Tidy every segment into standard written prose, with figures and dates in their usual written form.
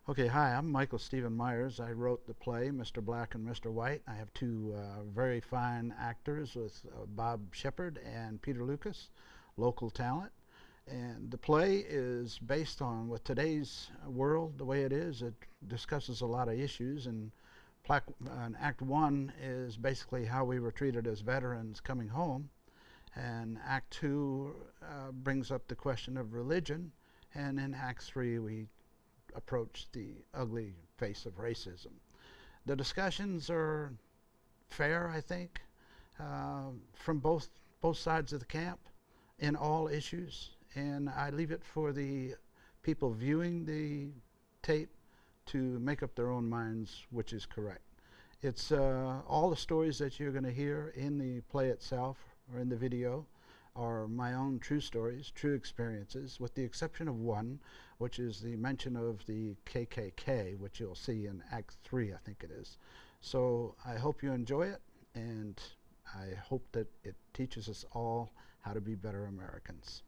Okay, hi, I'm Michael Stephen Myers. I wrote the play, Mr. Black and Mr. White. I have two very fine actors with Bob Shepard and Peter Lucas, local talent. And the play is based on, with today's world, the way it is, it discusses a lot of issues. And Act One is basically how we were treated as veterans coming home. And Act Two brings up the question of religion. And in Act Three, we approach the ugly face of racism. The discussions are fair, I think, from both sides of the camp in all issues, and I leave it for the people viewing the tape to make up their own minds which is correct. It's all the stories that you're going to hear in the play itself or in the video are my own true stories, true experiences, with the exception of one, which is the mention of the KKK, which you'll see in Act 3, I think it is. So I hope you enjoy it, and I hope that it teaches us all how to be better Americans.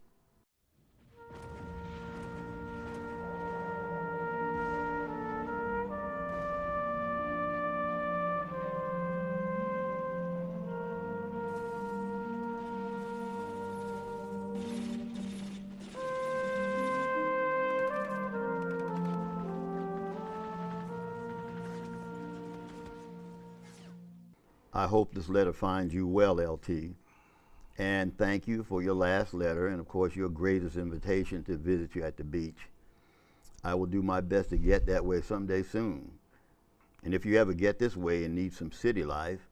I hope this letter finds you well, LT. And thank you for your last letter and, of course, your greatest invitation to visit you at the beach. I will do my best to get that way someday soon. And if you ever get this way and need some city life,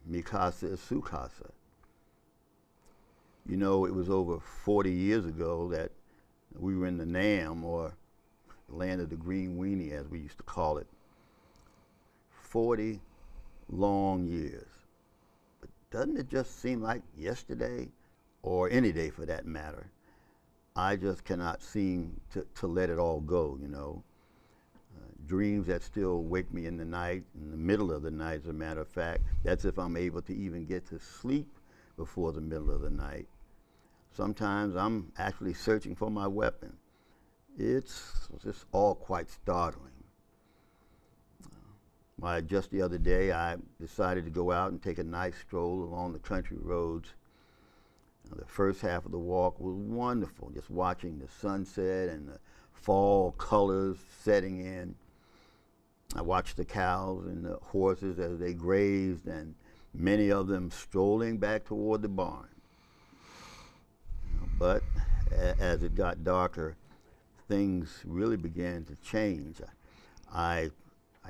mi casa is su casa. You know, it was over 40 years ago that we were in the NAM, or land of the green weenie, as we used to call it. 40 long years. But doesn't it just seem like yesterday, or any day for that matter? I just cannot seem to let it all go, you know. Dreams that still wake me in the night, in the middle of the night, as a matter of fact. That's if I'm able to even get to sleep before the middle of the night. Sometimes I'm actually searching for my weapon. It's just all quite startling. Just the other day, I decided to go out and take a nice stroll along the country roads. The first half of the walk was wonderful, just watching the sunset and the fall colors setting in. I watched the cows and the horses as they grazed, and many of them strolling back toward the barn. But as it got darker, things really began to change. I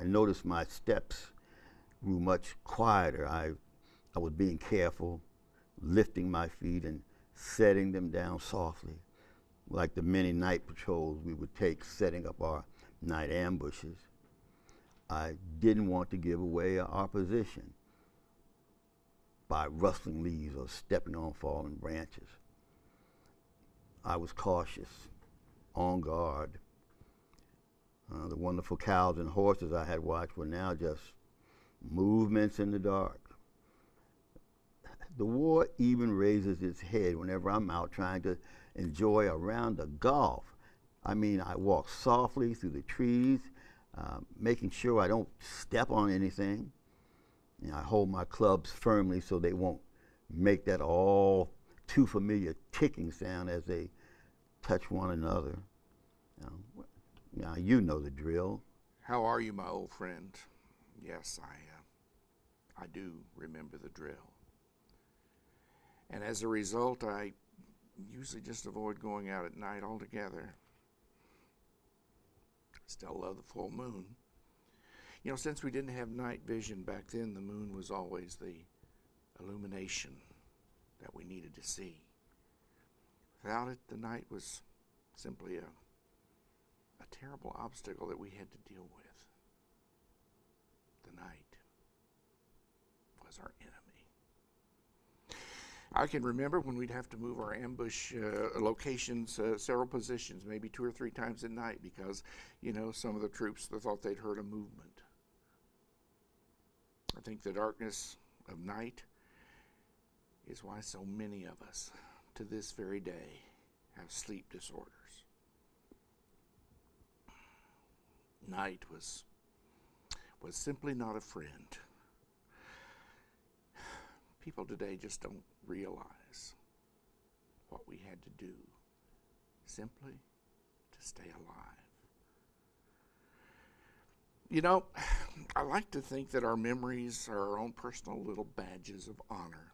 noticed my steps grew much quieter. I was being careful, lifting my feet and setting them down softly, like the many night patrols we would take setting up our night ambushes. I didn't want to give away our position by rustling leaves or stepping on fallen branches. I was cautious, on guard. The wonderful cows and horses I had watched were now just movements in the dark. The war even raises its head whenever I'm out trying to enjoy a round of golf. I mean, I walk softly through the trees, making sure I don't step on anything. You know, I hold my clubs firmly so they won't make that all too familiar ticking sound as they touch one another. Now, you know the drill. How are you, my old friend? Yes, I do remember the drill. And as a result, I usually just avoid going out at night altogether. Still love the full moon. You know, since we didn't have night vision back then, the moon was always the illumination that we needed to see. Without it, the night was simply a terrible obstacle that we had to deal with. The night was our enemy. I can remember when we'd have to move our ambush locations several positions, maybe 2 or 3 times at night, because, you know, some of the troops thought they'd heard a movement. I think the darkness of night is why so many of us, to this very day, have sleep disorders. Night was simply not a friend. People today just don't realize what we had to do simply to stay alive. You know, I like to think that our memories are our own personal little badges of honor.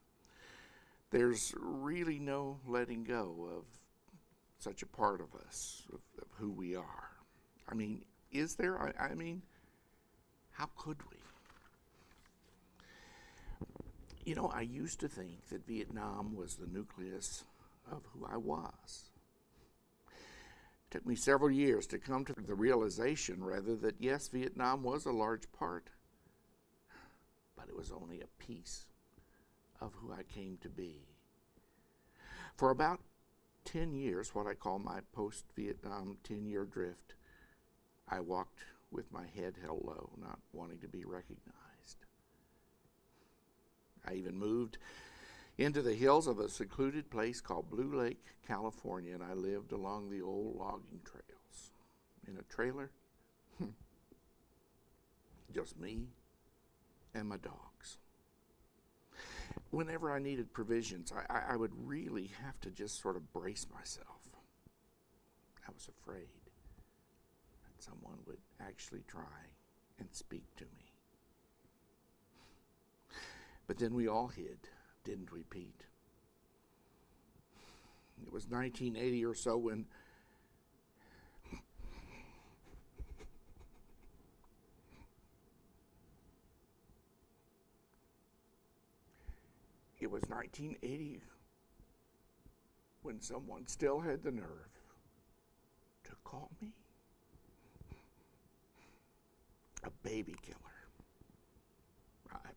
There's really no letting go of such a part of us, of who we are. I mean, is there? I mean, how could we? You know, I used to think that Vietnam was the nucleus of who I was. It took me several years to come to the realization, rather, that yes, Vietnam was a large part, but it was only a piece of who I came to be. For about 10 years, what I call my post-Vietnam 10-year drift, I walked with my head held low, not wanting to be recognized. I even moved into the hills of a secluded place called Blue Lake, California, and I lived along the old logging trails. In a trailer, just me and my dogs. Whenever I needed provisions, I would really have to just sort of brace myself. I was afraid that someone would actually try and speak to me. But then we all hid, didn't we, Pete? It was 1980 or so when It was 1980 when someone still had the nerve to call me a baby killer. I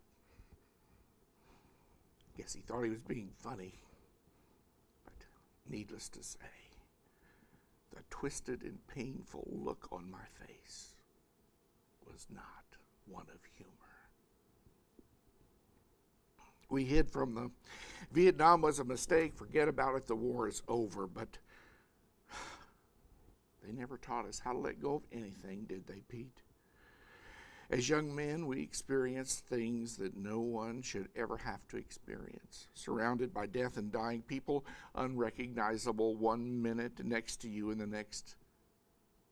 guess he thought he was being funny, but needless to say, the twisted and painful look on my face was not one of humor. We hid from them. Vietnam was a mistake. Forget about it. The war is over. But they never taught us how to let go of anything, did they, Pete? As young men, we experienced things that no one should ever have to experience. Surrounded by death and dying people, unrecognizable 1 minute next to you and the next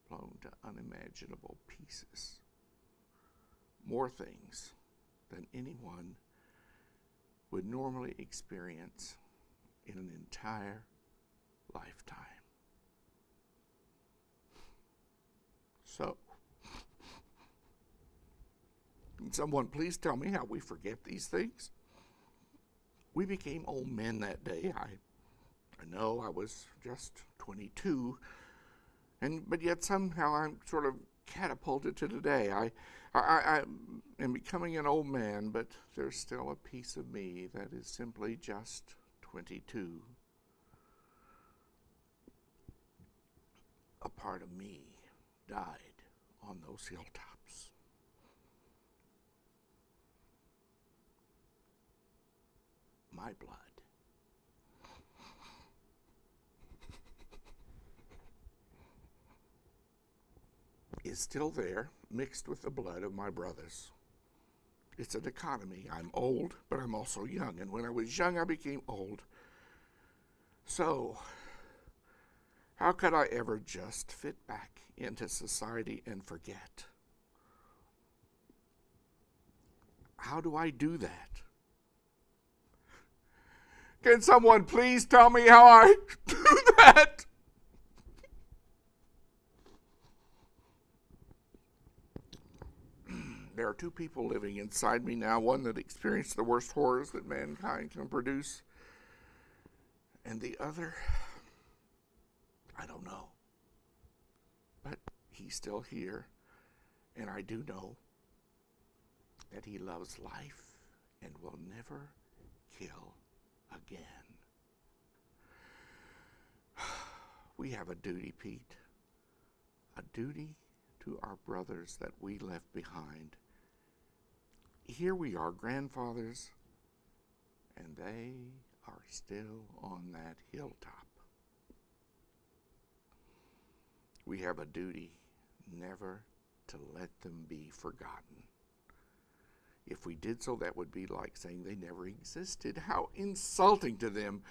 blown to unimaginable pieces. More things than anyone would normally experience in an entire lifetime. So, can someone please tell me how we forget these things? We became old men that day. I know I was just 22, but yet somehow I'm sort of catapulted to today. I am becoming an old man, but there's still a piece of me that is simply just 22. A part of me died on those hilltops. My blood is still there, mixed with the blood of my brothers. It's a dichotomy. I'm old, but I'm also young. And when I was young, I became old. So, how could I ever just fit back into society and forget? How do I do that? Can someone please tell me how I do that? There are two people living inside me now, one that experienced the worst horrors that mankind can produce, and the other, I don't know. But he's still here, and I do know that he loves life and will never kill again. We have a duty, Pete, a duty to our brothers that we left behind. Here we are, grandfathers, and they are still on that hilltop. We have a duty never to let them be forgotten. If we did so, that would be like saying they never existed. How insulting to them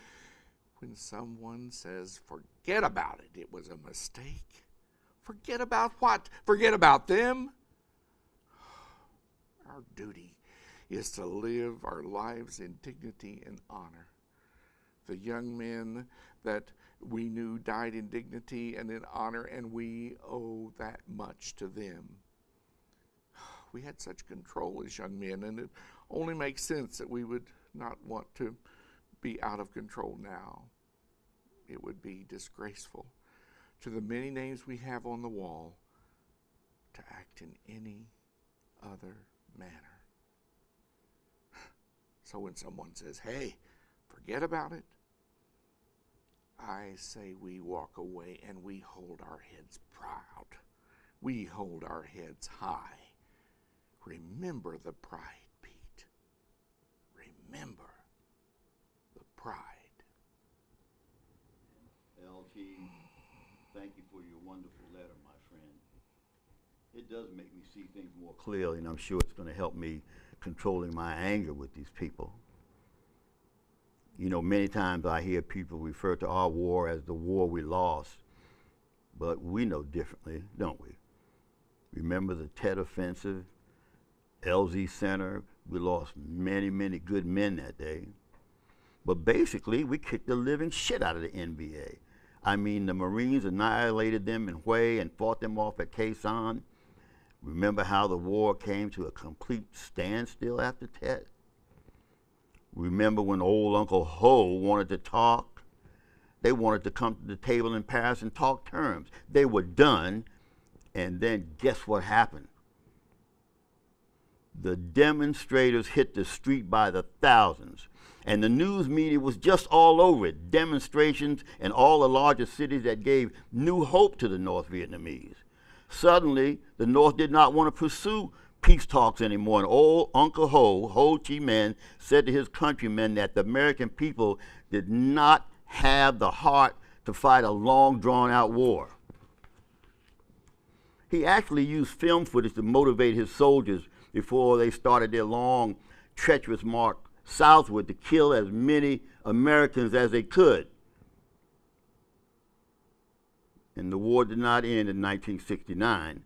when someone says, forget about it, it was a mistake. Forget about what? Forget about them? Our duty is to live our lives in dignity and honor. The young men that we knew died in dignity and in honor, and we owe that much to them. We had such control as young men, and it only makes sense that we would not want to be out of control now. It would be disgraceful to the many names we have on the wall to act in any other manner. So when someone says, hey, forget about it, I say we walk away and we hold our heads proud. We hold our heads high. Remember the pride, Pete. Remember the pride. LT, thank you for your wonderful letter, my friend. It does make me see things more clearly, and I'm sure it's going to help me controlling my anger with these people. You know, many times I hear people refer to our war as the war we lost, but we know differently, don't we? Remember the Tet Offensive, LZ Center? We lost many, many good men that day. But basically, we kicked the living shit out of the NBA. I mean, the Marines annihilated them in Hue and fought them off at Khe Sanh. Remember how the war came to a complete standstill after Tet? Remember when old Uncle Ho wanted to talk? They wanted to come to the table in Paris and talk terms. They were done, and then guess what happened? The demonstrators hit the street by the thousands, and the news media was just all over it. Demonstrations in all the larger cities that gave new hope to the North Vietnamese. Suddenly, the North did not want to pursue peace talks anymore, and old Uncle Ho, Ho Chi Minh, said to his countrymen that the American people did not have the heart to fight a long, drawn-out war. He actually used film footage to motivate his soldiers before they started their long, treacherous march southward to kill as many Americans as they could. And the war did not end in 1969.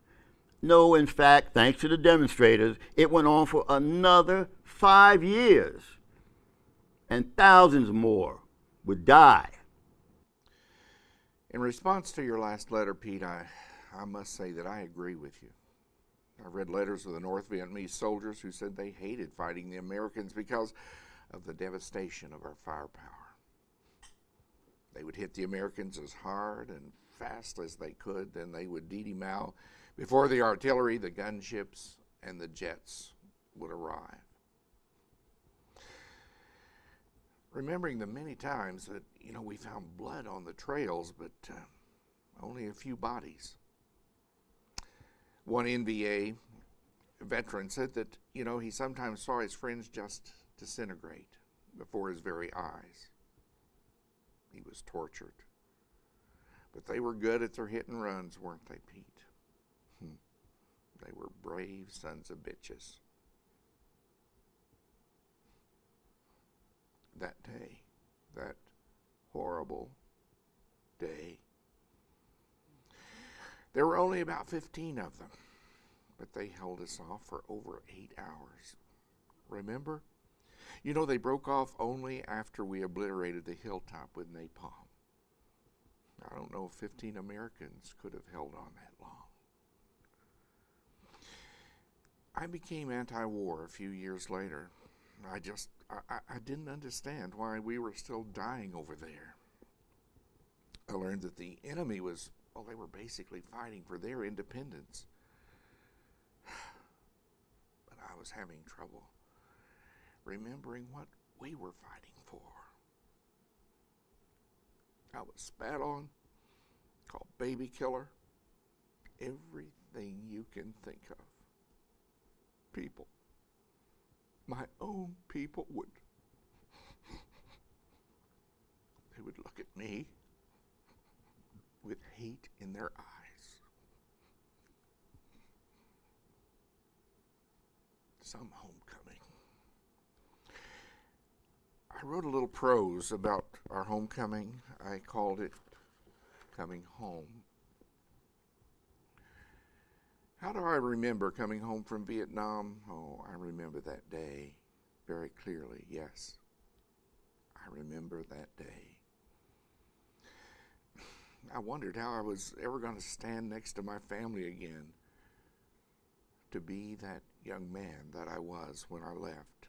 No, in fact, thanks to the demonstrators, it went on for another 5 years. And thousands more would die. In response to your last letter, Pete, I must say that I agree with you. I've read letters of the North Vietnamese soldiers who said they hated fighting the Americans because of the devastation of our firepower. They would hit the Americans as hard and fast as they could, then they would Didi Mao before the artillery, the gunships, and the jets would arrive. Remembering the many times that, we found blood on the trails, but only a few bodies. One NVA veteran said that, he sometimes saw his friends just disintegrate before his very eyes. He was tortured. But they were good at their hit and runs, weren't they, Pete? They were brave sons of bitches. That day, that horrible day, there were only about 15 of them, but they held us off for over 8 hours. Remember? They broke off only after we obliterated the hilltop with napalm. I don't know if 15 Americans could have held on that long. I became anti-war a few years later. I didn't understand why we were still dying over there. I learned that the enemy they were basically fighting for their independence. But I was having trouble remembering what we were fighting for. I was spat on, called baby killer, everything you can think of. People, my own people they would look at me with hate in their eyes. some homecoming. I wrote a little prose about our homecoming. I called it Coming Home. How do I remember coming home from Vietnam? Oh, I remember that day very clearly, yes. I remember that day. I wondered how I was ever going to stand next to my family again, to be that young man that I was when I left.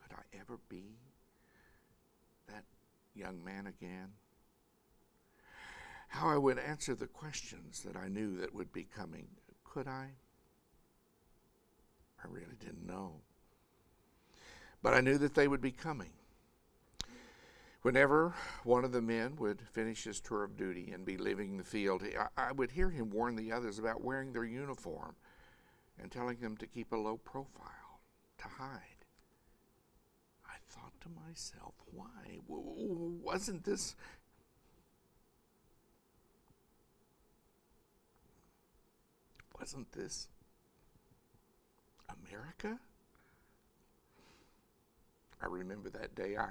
Could I ever be that young man again? How I would answer the questions that I knew that would be coming. Could I? I really didn't know. But I knew that they would be coming. Whenever one of the men would finish his tour of duty and be leaving the field, I would hear him warn the others about wearing their uniform and telling them to keep a low profile, to hide. I thought to myself, why? Wasn't this America? I remember that day. I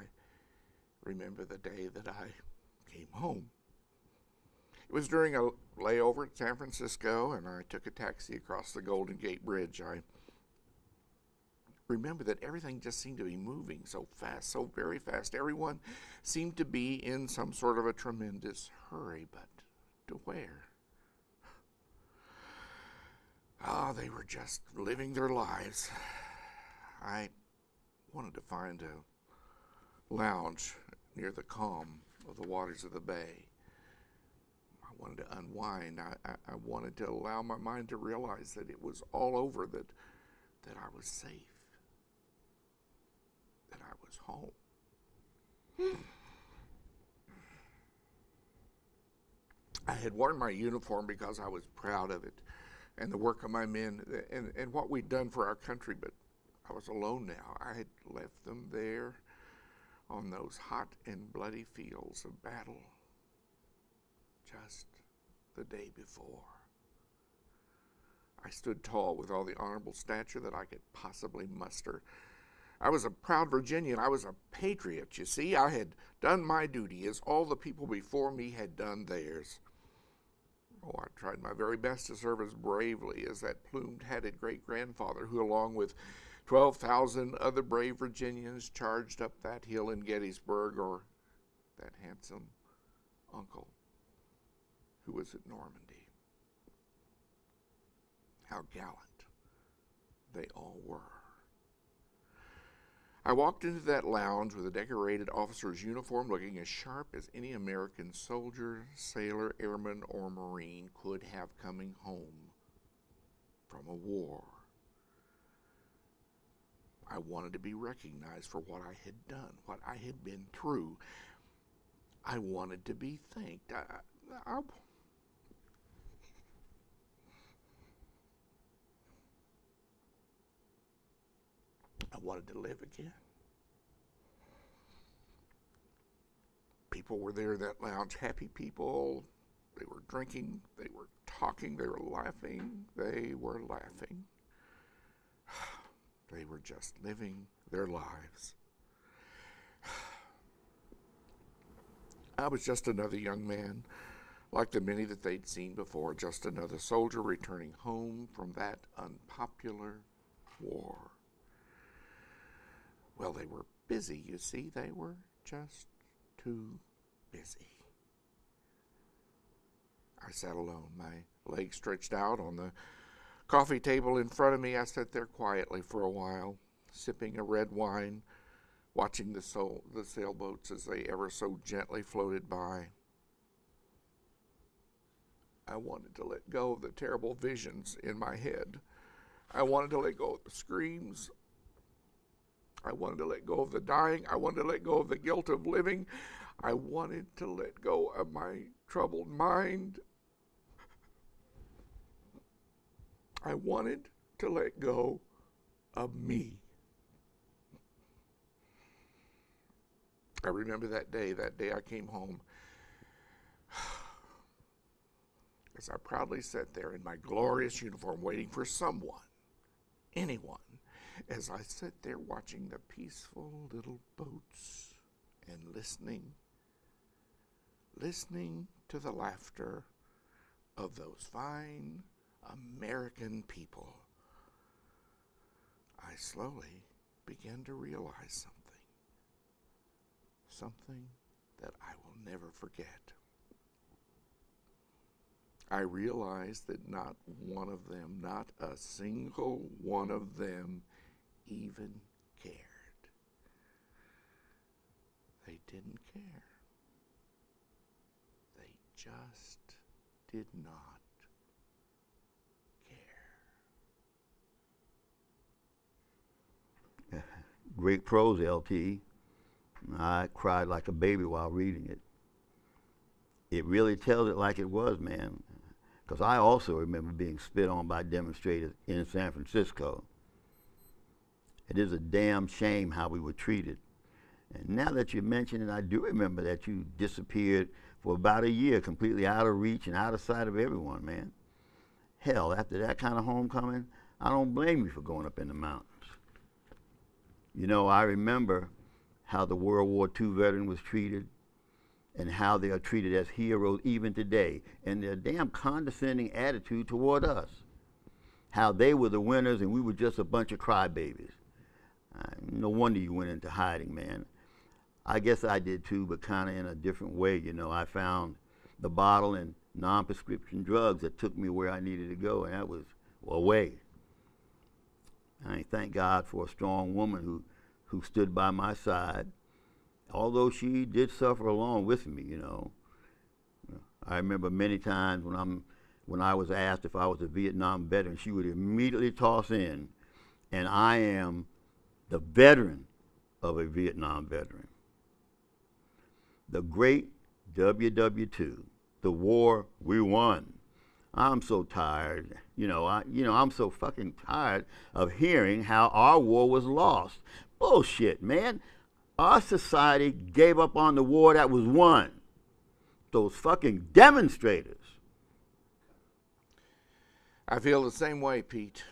remember the day that I came home. It was during a layover at San Francisco, and I took a taxi across the Golden Gate Bridge. I remember that everything just seemed to be moving so fast, so very fast. Everyone seemed to be in some sort of a tremendous hurry, but to where? They were just living their lives. I wanted to find a lounge near the calm of the waters of the bay. I wanted to unwind. I wanted to allow my mind to realize that it was all over, that I was safe, that I was home. I had worn my uniform because I was proud of it and the work of my men and what we'd done for our country, but I was alone now. I had left them there on those hot and bloody fields of battle just the day before. I stood tall with all the honorable stature that I could possibly muster. I was a proud Virginian. I was a patriot, you see. I had done my duty as all the people before me had done theirs. Oh, I tried my very best to serve as bravely as that plumed-hatted great-grandfather who, along with 12,000 other brave Virginians, charged up that hill in Gettysburg, or that handsome uncle who was at Normandy. How gallant they all were. I walked into that lounge with a decorated officer's uniform, looking as sharp as any American soldier, sailor, airman, or Marine could have coming home from a war. I wanted to be recognized for what I had done, what I had been through. I wanted to be thanked. I wanted to live again. People were there in that lounge, happy people. They were drinking, they were talking, they were laughing. They were laughing. They were just living their lives. I was just another young man, like the many that they'd seen before, just another soldier returning home from that unpopular war. Well, they were busy, you see. They were just too busy. I sat alone, my legs stretched out on the coffee table in front of me. I sat there quietly for a while, sipping a red wine, watching the sailboats as they ever so gently floated by. I wanted to let go of the terrible visions in my head. I wanted to let go of the screams. I wanted to let go of the dying. I wanted to let go of the guilt of living. I wanted to let go of my troubled mind. I wanted to let go of me. I remember that day I came home. As I proudly sat there in my glorious uniform waiting for someone anyone as I sit there watching the peaceful little boats and listening to the laughter of those fine American people. I slowly began to realize something that I will never forget. I realized that not one of them, not a single one of them even cared. They didn't care. They just did not care. Great prose, LT. I cried like a baby while reading it. It really tells it like it was, man. Because I also remember being spit on by demonstrators in San Francisco. It is a damn shame how we were treated. And now that you mention it, I do remember that you disappeared for about a year, completely out of reach and out of sight of everyone, man. Hell, after that kind of homecoming, I don't blame you for going up in the mountains. You know, I remember how the World War II veteran was treated and how they are treated as heroes even today, and their damn condescending attitude toward us. How they were the winners and we were just a bunch of crybabies. No wonder you went into hiding, man. I guess I did too, but kind of in a different way, you know. I found the bottle and non-prescription drugs that took me where I needed to go, and that was away. I thank God for a strong woman who stood by my side, although she did suffer along with me, you know. I remember many times when I was asked if I was a Vietnam veteran, she would immediately toss in, and I am the veteran of a Vietnam veteran. The great WW2, the war we won. I'm so tired, I'm so fucking tired of hearing how our war was lost. Bullshit, man. Our society gave up on the war that was won. Those fucking demonstrators. I feel the same way, Pete.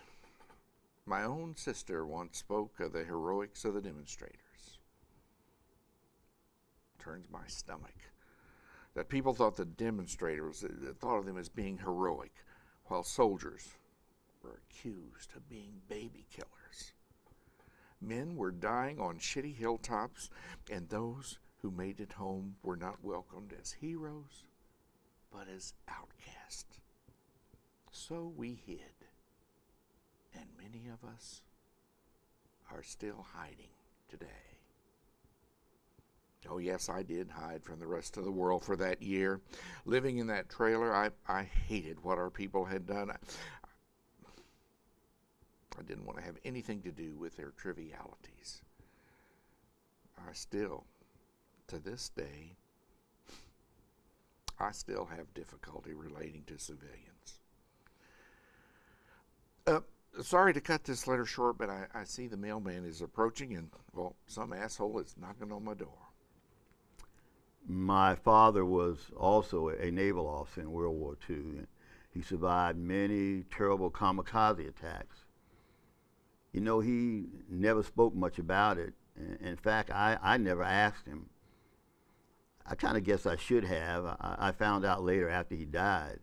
My own sister once spoke of the heroics of the demonstrators. Turns my stomach. That people thought the demonstrators, thought of them as being heroic, while soldiers were accused of being baby killers. Men were dying on shitty hilltops, and those who made it home were not welcomed as heroes, but as outcasts. So we hid, and many of us are still hiding today. Oh yes, I did hide from the rest of the world for that year. Living in that trailer, I hated what our people had done. I didn't want to have anything to do with their trivialities. I still, to this day, I still have difficulty relating to civilians. Sorry to cut this letter short, but I see the mailman is approaching and, well, some asshole is knocking on my door. My father was also a naval officer in World War II. He survived many terrible kamikaze attacks. You know, he never spoke much about it. In fact, I never asked him. I kind of guess I should have. I found out later after he died.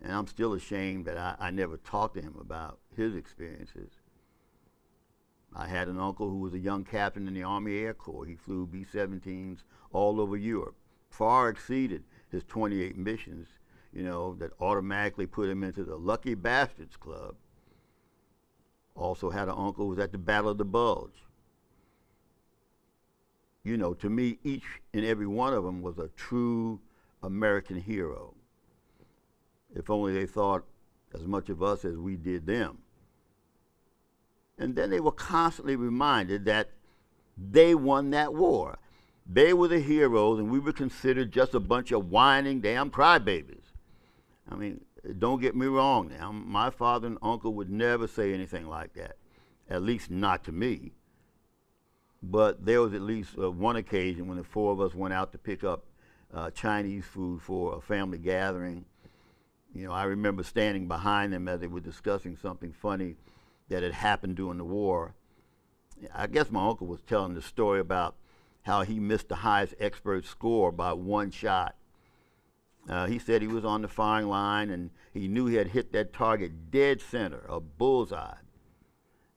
And I'm still ashamed that I never talked to him about his experiences. I had an uncle who was a young captain in the Army Air Corps. He flew B-17s all over Europe, far exceeded his 28 missions, that automatically put him into the Lucky Bastards Club. Also had an uncle who was at the Battle of the Bulge. To me, each and every one of them was a true American hero. If only they thought as much of us as we did them. And then they were constantly reminded that they won that war. They were the heroes, and we were considered just a bunch of whining damn crybabies. I mean, don't get me wrong now. My father and uncle would never say anything like that, at least not to me. But there was at least one occasion when the four of us went out to pick up Chinese food for a family gathering. I remember standing behind them as they were discussing something funny that had happened during the war. I guess my uncle was telling the story about how he missed the highest expert score by one shot. He said he was on the firing line and he knew he had hit that target dead center, a bullseye.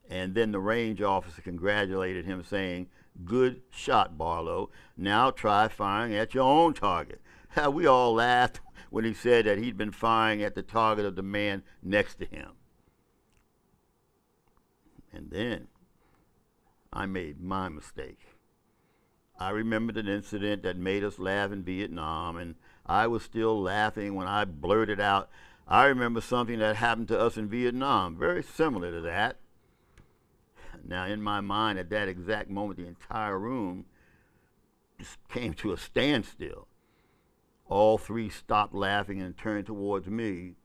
And then the range officer congratulated him, saying, "Good shot, Barlow. Now try firing at your own target." We all laughed when he said that he'd been firing at the target of the man next to him. And then I made my mistake. I remembered an incident that made us laugh in Vietnam, and I was still laughing when I blurted out, "I remember something that happened to us in Vietnam, very similar to that." Now, in my mind, at that exact moment, the entire room just came to a standstill. All three stopped laughing and turned towards me,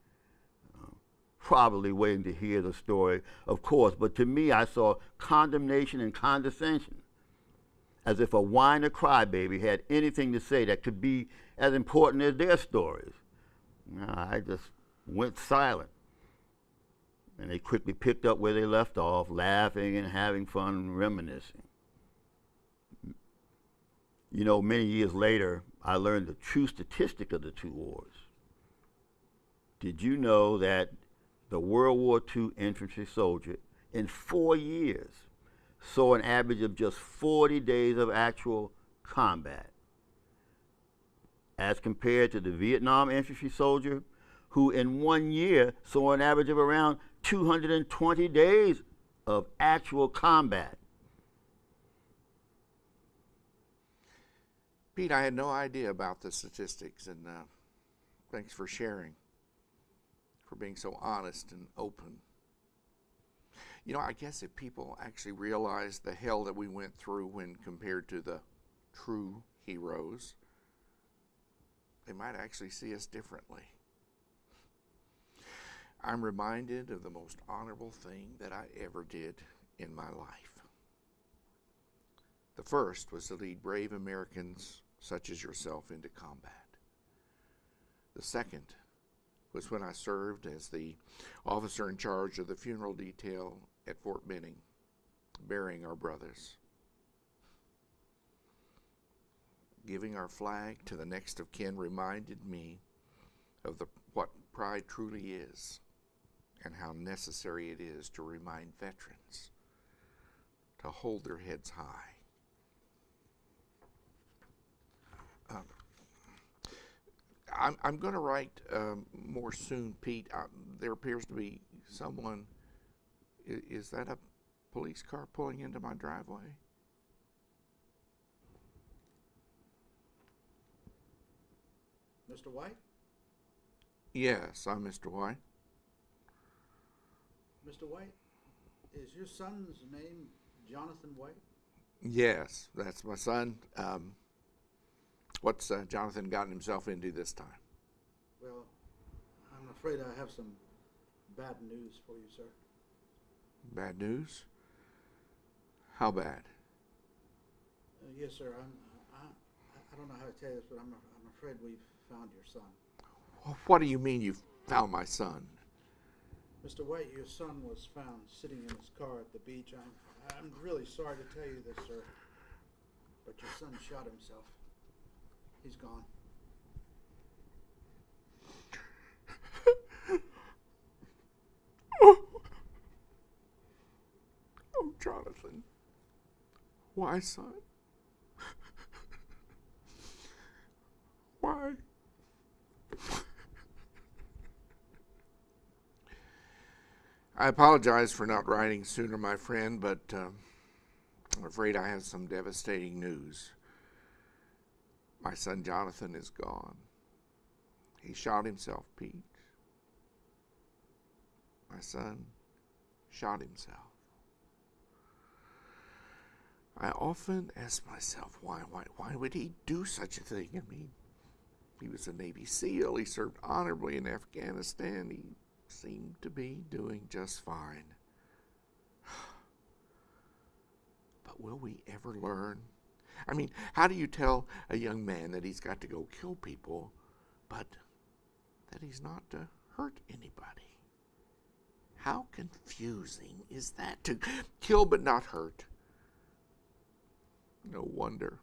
probably waiting to hear the story, of course. But to me, I saw condemnation and condescension, as if a whiner crybaby had anything to say that could be as important as their stories. I just went silent. And they quickly picked up where they left off, laughing and having fun and reminiscing. You know, many years later, I learned the true statistic of the two wars. Did you know that the World War II infantry soldier, in 4 years, saw an average of just 40 days of actual combat, as compared to the Vietnam infantry soldier, who in 1 year saw an average of around 220 days of actual combat? Pete, I had no idea about the statistics, and thanks for sharing, for being so honest and open. You know, I guess if people actually realized the hell that we went through when compared to the true heroes, they might actually see us differently. I'm reminded of the most honorable thing that I ever did in my life. The first was to lead brave Americans such as yourself into combat. The second was when I served as the officer in charge of the funeral detail at Fort Benning, burying our brothers. Giving our flag to the next of kin reminded me of what pride truly is, and how necessary it is to remind veterans to hold their heads high. I'm going to write more soon, Pete. There appears to be someone. Is that a police car pulling into my driveway? Mr. White? Yes, I'm Mr. White. Mr. White, is your son's name Jonathan White? Yes, that's my son. What's Jonathan gotten himself into this time? Well, I'm afraid I have some bad news for you, sir. Bad news? How bad? Yes, sir. I don't know how to tell you this, but I'm afraid we've found your son. What do you mean you found my son? Mr. White, your son was found sitting in his car at the beach. I'm really sorry to tell you this, sir, but your son shot himself. He's gone. Oh, Jonathan. Why, son? Why? I apologize for not writing sooner, my friend, but I'm afraid I have some devastating news. My son Jonathan is gone. He shot himself, Pete. My son shot himself. I often ask myself, why would he do such a thing? I mean, he was a Navy SEAL. He served honorably in Afghanistan. He seemed to be doing just fine. But will we ever learn? I mean, how do you tell a young man that he's got to go kill people, but that he's not to hurt anybody? How confusing is that? To kill but not hurt. No wonder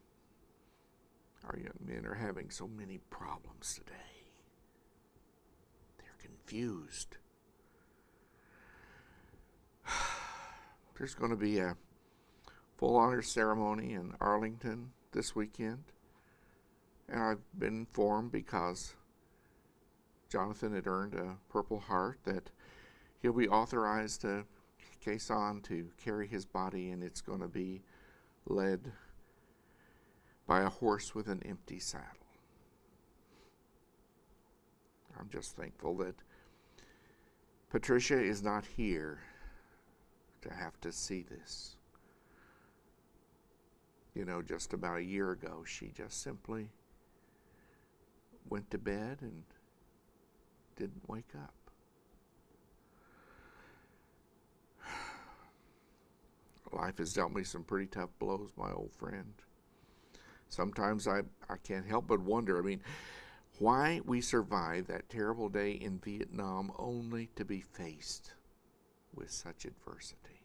our young men are having so many problems today. They're confused. There's going to be a full honor ceremony in Arlington this weekend. And I've been informed, because Jonathan had earned a Purple Heart, that he'll be authorized to caisson to carry his body, and it's going to be led by a horse with an empty saddle. I'm just thankful that Patricia is not here to have to see this. You know, just about a year ago, she just simply went to bed and didn't wake up. Life has dealt me some pretty tough blows, my old friend. Sometimes I can't help but wonder, why we survived that terrible day in Vietnam only to be faced with such adversity.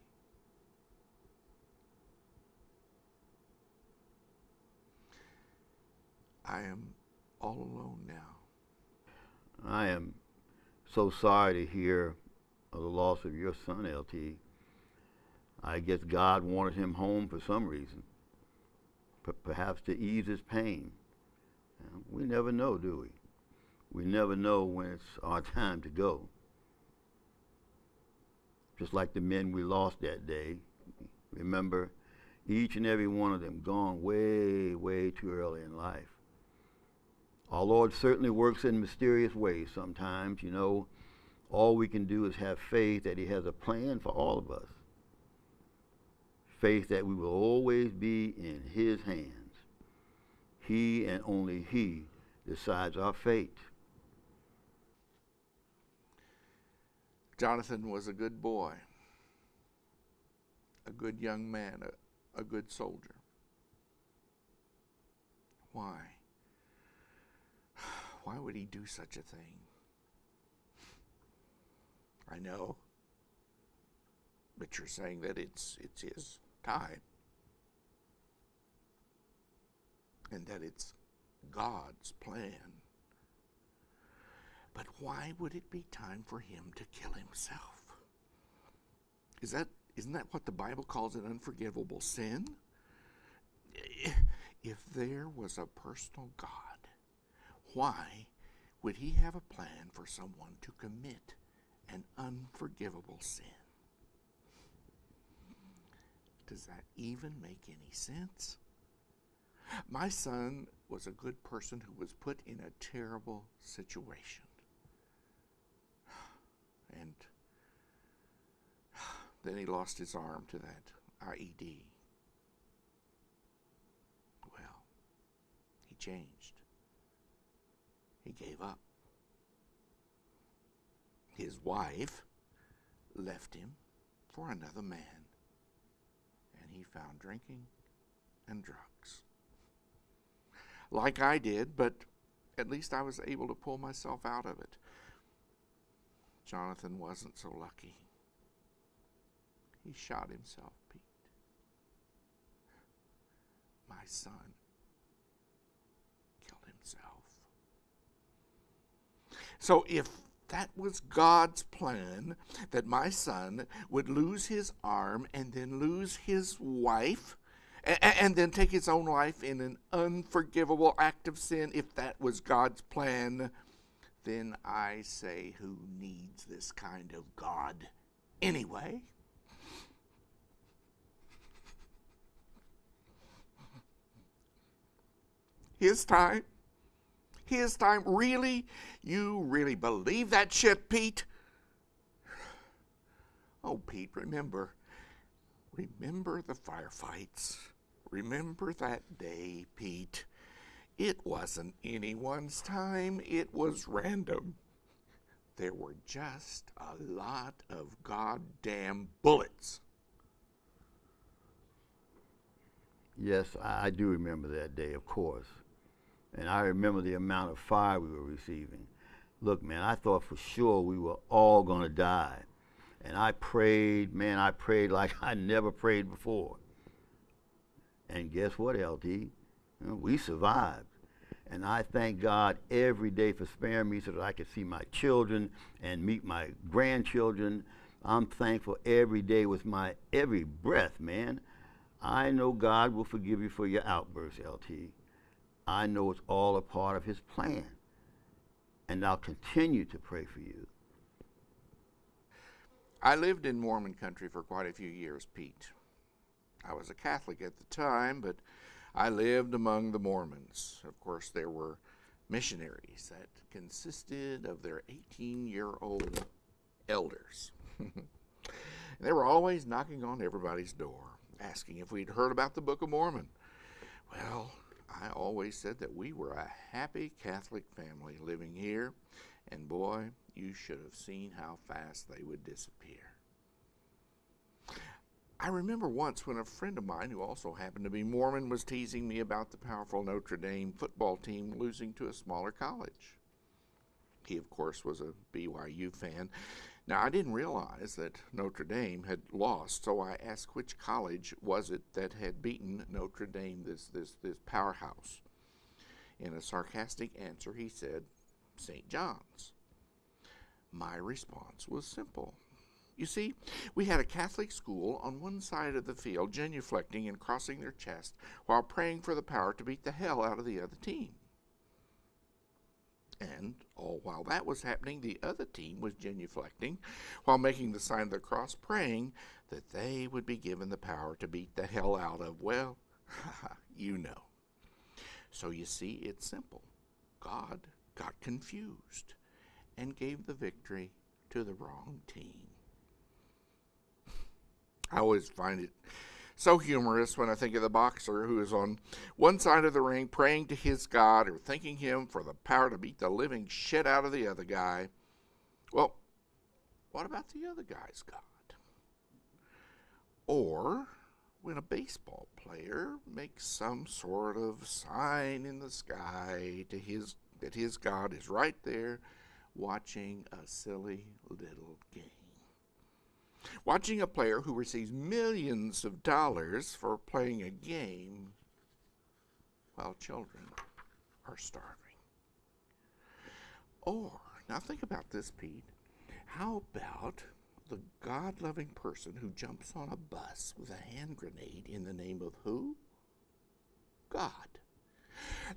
I am all alone now. I am so sorry to hear of the loss of your son, LT. I guess God wanted him home for some reason, perhaps to ease his pain. We never know, do we? We never know when it's our time to go. Just like the men we lost that day. Remember, each and every one of them gone way, way too early in life. Our Lord certainly works in mysterious ways sometimes, you know. All we can do is have faith that he has a plan for all of us. Faith that we will always be in his hands. He and only he decides our fate. Jonathan was a good boy, a good young man, a good soldier. Why? Why would he do such a thing? I know, but you're saying that it's his time, and that it's God's plan. But why would it be time for him to kill himself? Isn't that what the Bible calls an unforgivable sin? If there was a personal God, why would he have a plan for someone to commit an unforgivable sin? Does that even make any sense? My son was a good person who was put in a terrible situation. And then he lost his arm to that IED. Well, he changed. He gave up. His wife left him for another man, and he found drinking and drugs. Like I did, but at least I was able to pull myself out of it. Jonathan wasn't so lucky. He shot himself, Pete. My son killed himself. So if that was God's plan, that my son would lose his arm and then lose his wife, and then take his own life in an unforgivable act of sin, if that was God's plan, then I say, who needs this kind of God anyway? His time? His time? Really? You really believe that shit, Pete? Oh, Pete, remember the firefights. Remember that day, Pete. It wasn't anyone's time. It was random. There were just a lot of goddamn bullets. Yes, I do remember that day, of course. And I remember the amount of fire we were receiving. Look, man, I thought for sure we were all going to die. And I prayed, man, I prayed like I never prayed before. And guess what, LT? You know, we survived. And I thank God every day for sparing me so that I could see my children and meet my grandchildren. I'm thankful every day with my every breath, man. I know God will forgive you for your outbursts, LT. I know it's all a part of his plan. And I'll continue to pray for you. I lived in Mormon country for quite a few years, Pete. I was a Catholic at the time, but I lived among the Mormons. Of course, there were missionaries that consisted of their 18-year-old elders. They were always knocking on everybody's door, asking if we'd heard about the Book of Mormon. Well, I always said that we were a happy Catholic family living here, and boy, you should have seen how fast they would disappear. I remember once when a friend of mine who also happened to be Mormon was teasing me about the powerful Notre Dame football team losing to a smaller college. He, of course, was a BYU fan. Now, I didn't realize that Notre Dame had lost, so I asked which college was it that had beaten Notre Dame, this powerhouse. In a sarcastic answer, he said, St. John's. My response was simple. You see, we had a Catholic school on one side of the field genuflecting and crossing their chest while praying for the power to beat the hell out of the other team. And all while that was happening, the other team was genuflecting while making the sign of the cross, praying that they would be given the power to beat the hell out of, well, you know. So you see, it's simple. God got confused and gave the victory to the wrong team. I always find it so humorous when I think of the boxer who is on one side of the ring praying to his God or thanking him for the power to beat the living shit out of the other guy. Well, what about the other guy's God? Or when a baseball player makes some sort of sign in the sky to that his God is right there watching a silly little game. Watching a player who receives millions of dollars for playing a game while children are starving. Or, now think about this, Pete. How about the God-loving person who jumps on a bus with a hand grenade in the name of who? God.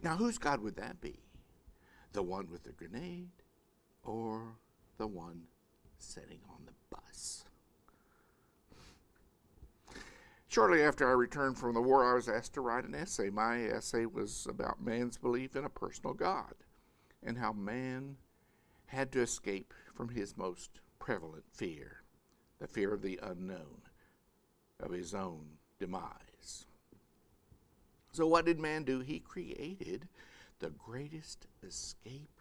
Now, whose God would that be? The one with the grenade or the one sitting on the bus? Shortly after I returned from the war, I was asked to write an essay. My essay was about man's belief in a personal God and how man had to escape from his most prevalent fear, the fear of the unknown, of his own demise. So what did man do? He created the greatest escape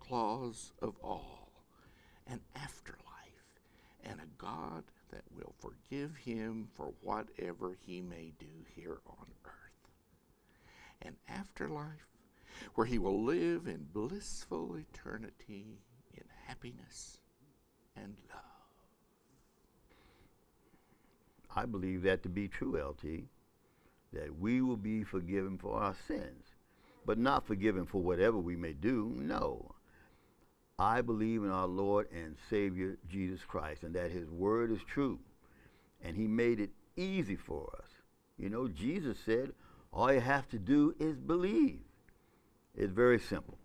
clause of all, an afterlife, and a God that will forgive him for whatever he may do here on earth. An afterlife where he will live in blissful eternity in happiness and love. I believe that to be true, LT, that we will be forgiven for our sins, but not forgiven for whatever we may do. No. I believe in our Lord and Savior, Jesus Christ, and that his word is true. And he made it easy for us. You know, Jesus said, all you have to do is believe. It's very simple.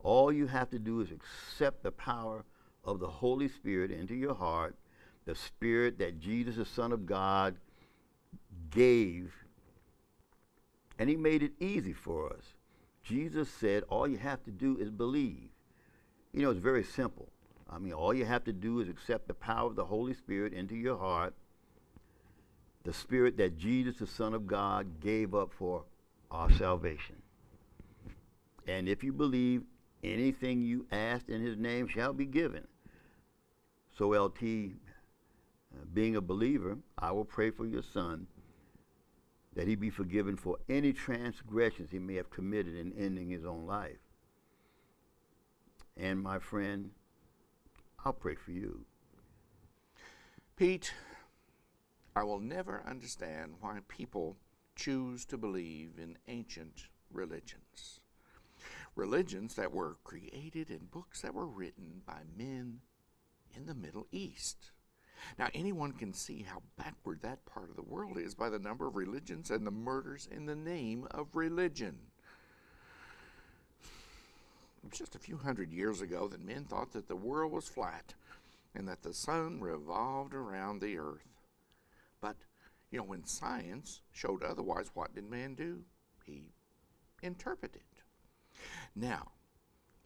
All you have to do is accept the power of the Holy Spirit into your heart, the Spirit that Jesus, the Son of God, gave. And he made it easy for us. Jesus said, all you have to do is believe. You know, it's very simple. I mean, all you have to do is accept the power of the Holy Spirit into your heart, the Spirit that Jesus, the Son of God, gave up for our salvation. And if you believe, anything you ask in his name shall be given. So, LT, being a believer, I will pray for your son that he be forgiven for any transgressions he may have committed in ending his own life. And my friend, I'll pray for you Pete, I will never understand why people choose to believe in ancient religions. Religions that were created in books that were written by men in the Middle East. Now, anyone can see how backward that part of the world is by the number of religions and the murders in the name of religion. It was just a few hundred years ago that men thought that the world was flat and that the sun revolved around the earth. But, when science showed otherwise, what did man do? He interpreted. Now,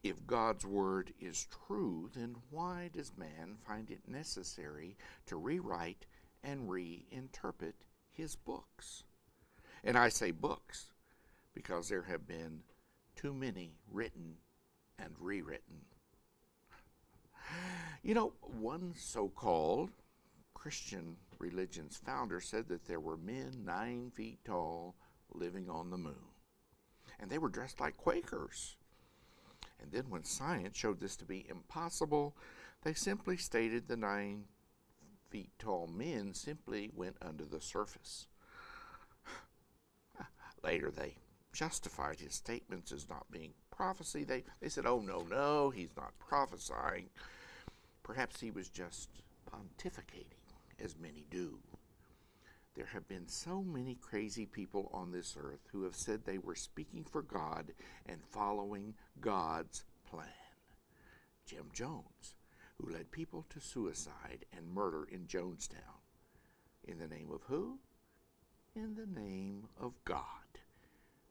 if God's word is true, then why does man find it necessary to rewrite and reinterpret his books? And I say books because there have been too many written and rewritten. One so-called Christian religion's founder said that there were men 9 feet tall living on the moon. And they were dressed like Quakers. And then when science showed this to be impossible, they simply stated the 9 feet tall men simply went under the surface. Later they justified his statements as not being prophecy. They said, oh, no, he's not prophesying. Perhaps he was just pontificating, as many do. There have been so many crazy people on this earth who have said they were speaking for God and following God's plan. Jim Jones, who led people to suicide and murder in Jonestown. In the name of who? In the name of God.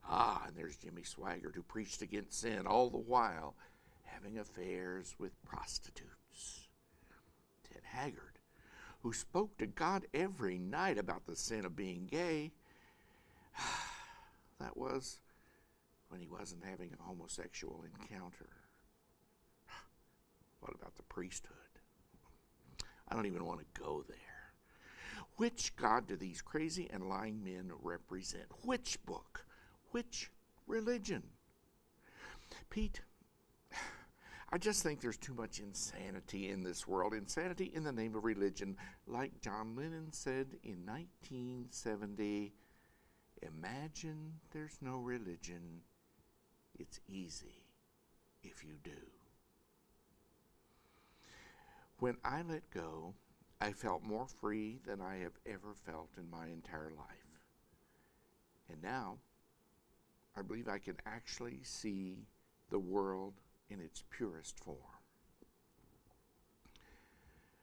And there's Jimmy Swaggart, who preached against sin, all the while having affairs with prostitutes. Ted Haggard, who spoke to God every night about the sin of being gay. That was when he wasn't having a homosexual encounter. What about the priesthood? I don't even want to go there. Which God do these crazy and lying men represent? Which book? Which religion? Pete, I just think there's too much insanity in this world. Insanity in the name of religion. Like John Lennon said in 1970, imagine there's no religion. It's easy if you do. When I let go, I felt more free than I have ever felt in my entire life. And now, I believe I can actually see the world in its purest form.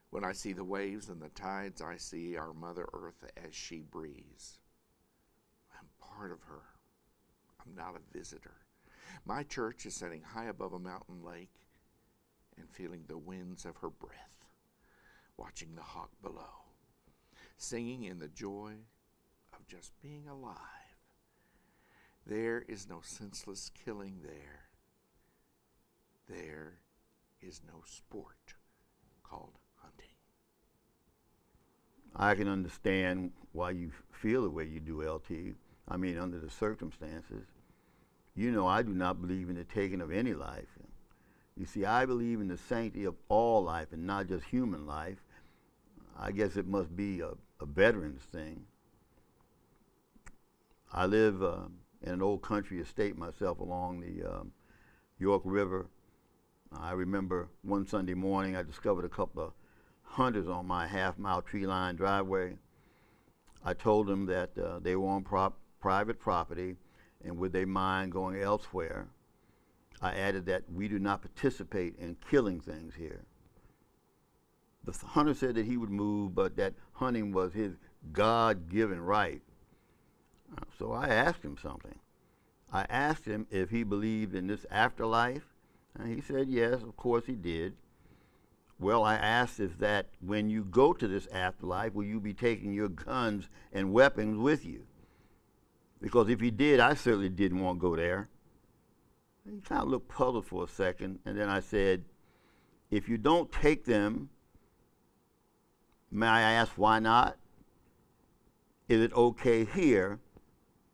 When I see the waves and the tides, I see our Mother Earth as she breathes. I'm part of her. I'm not a visitor. My church is sitting high above a mountain lake and feeling the winds of her breath, watching the hawk below, singing in the joy of just being alive. There is no senseless killing there. There is no sport called hunting. I can understand why you feel the way you do, LT. I mean, under the circumstances. I do not believe in the taking of any life. You see, I believe in the sanctity of all life and not just human life. I guess it must be a veteran's thing. I live in an old country estate myself along the York River. I remember one Sunday morning I discovered a couple of hunters on my half-mile tree-lined driveway. I told them that they were on private property and would they mind going elsewhere. I added that we do not participate in killing things here. The hunter said that he would move, but that hunting was his God-given right. So I asked him something. I asked him if he believed in this afterlife, and he said yes, of course he did. Well, I asked if that when you go to this afterlife, will you be taking your guns and weapons with you? Because if he did, I certainly didn't want to go there. He kind of looked puzzled for a second, and then I said, if you don't take them, may I ask why not? Is it okay here,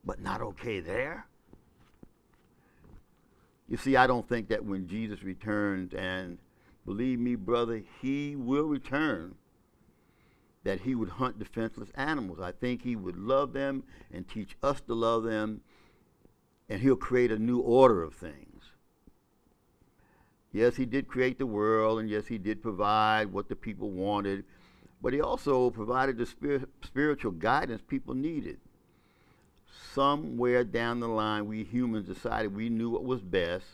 but not okay there? You see, I don't think that when Jesus returns, and believe me, brother, he will return, that he would hunt defenseless animals. I think he would love them and teach us to love them, and he'll create a new order of things. Yes, he did create the world, and yes, he did provide what the people wanted, but he also provided the spiritual guidance people needed. Somewhere down the line, we humans decided we knew what was best,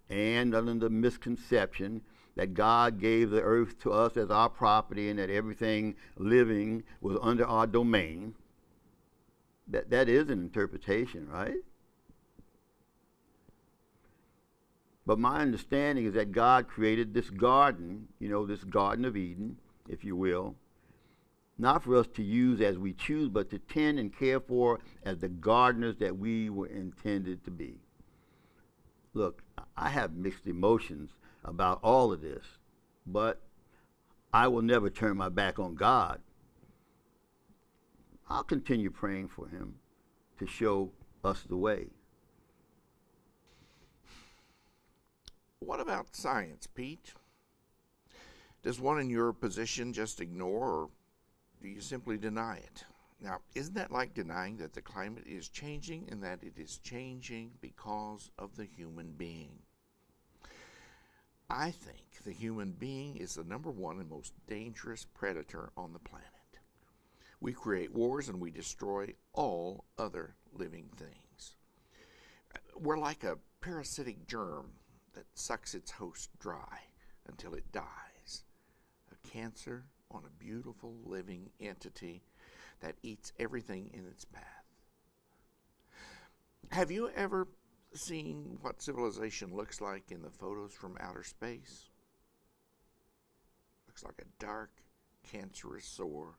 and under the misconception that God gave the earth to us as our property and that everything living was under our domain. That is an interpretation, right? But my understanding is that God created this garden, this Garden of Eden, if you will, not for us to use as we choose, but to tend and care for as the gardeners that we were intended to be. Look, I have mixed emotions about all of this, but I will never turn my back on God. I'll continue praying for him to show us the way. What about science, Pete? Does one in your position just ignore, or do you simply deny it? Now, isn't that like denying that the climate is changing and that it is changing because of the human being? I think the human being is the number one and most dangerous predator on the planet. We create wars and we destroy all other living things. We're like a parasitic germ that sucks its host dry until it dies. A cancer on a beautiful living entity that eats everything in its path. Have you ever seen what civilization looks like in the photos from outer space? Looks like a dark, cancerous sore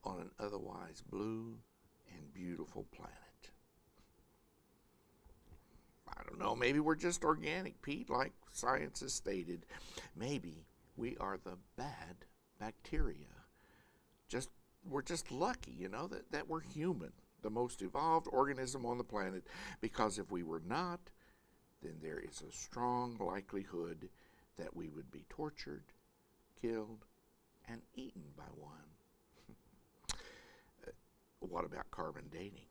on an otherwise blue and beautiful planet. I don't know, maybe we're just organic, Pete, like science has stated. Maybe we are the bad bacteria. We're just lucky, that we're human, the most evolved organism on the planet, because if we were not, then there is a strong likelihood that we would be tortured, killed, and eaten by one. What about carbon dating?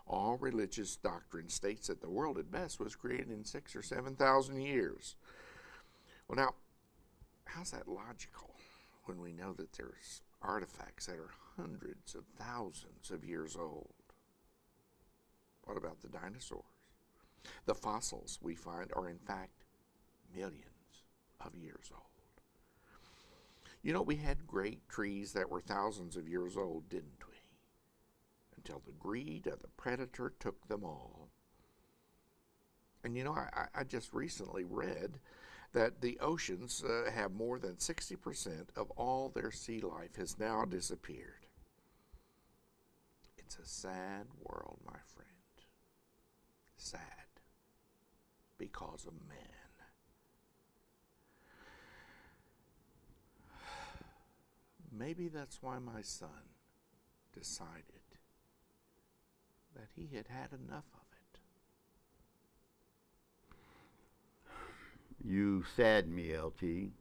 All religious doctrine states that the world at best was created in 6,000 or 7,000 years. Well, now, how's that logical when we know that there's artifacts that are hundreds of thousands of years old? What about the dinosaurs? The fossils we find are in fact millions of years old. We had great trees that were thousands of years old, didn't we? Until the greed of the predator took them all. And I just recently read that the oceans have more than 60% of all their sea life has now disappeared. It's a sad world, my friend. Sad. Because of man. Maybe that's why my son decided that he had had enough of it. You sadden me, LT.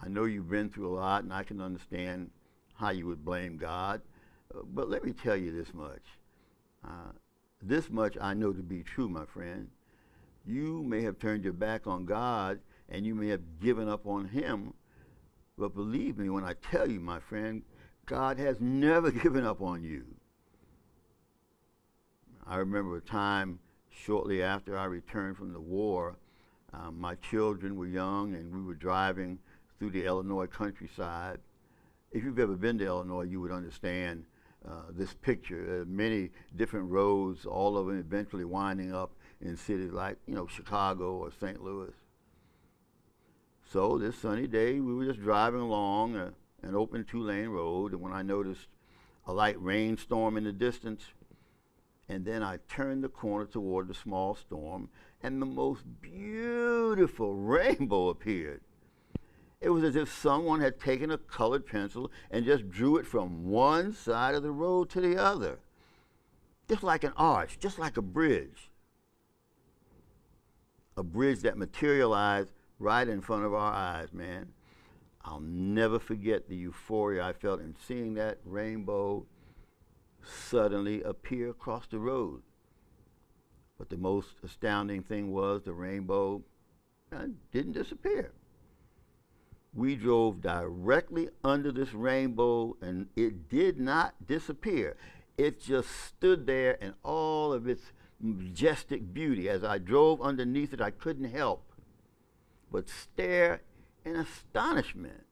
I know you've been through a lot, and I can understand how you would blame God. But let me tell you this much. This much I know to be true, my friend. You may have turned your back on God, and you may have given up on him. But believe me when I tell you, my friend, God has never given up on you. I remember a time shortly after I returned from the war. My children were young, and we were driving through the Illinois countryside. If you've ever been to Illinois, you would understand this picture. Many different roads, all of them eventually winding up in cities like, Chicago or St. Louis. So this sunny day, we were just driving along an open 2-lane road, and when I noticed a light rainstorm in the distance, and then I turned the corner toward the small storm, and the most beautiful rainbow appeared. It was as if someone had taken a colored pencil and just drew it from one side of the road to the other. Just like an arch, just like a bridge. A bridge that materialized right in front of our eyes, man. I'll never forget the euphoria I felt in seeing that rainbow suddenly appear across the road. But the most astounding thing was the rainbow didn't disappear. We drove directly under this rainbow, and it did not disappear. It just stood there in all of its majestic beauty. As I drove underneath it, I couldn't help but stare in astonishment.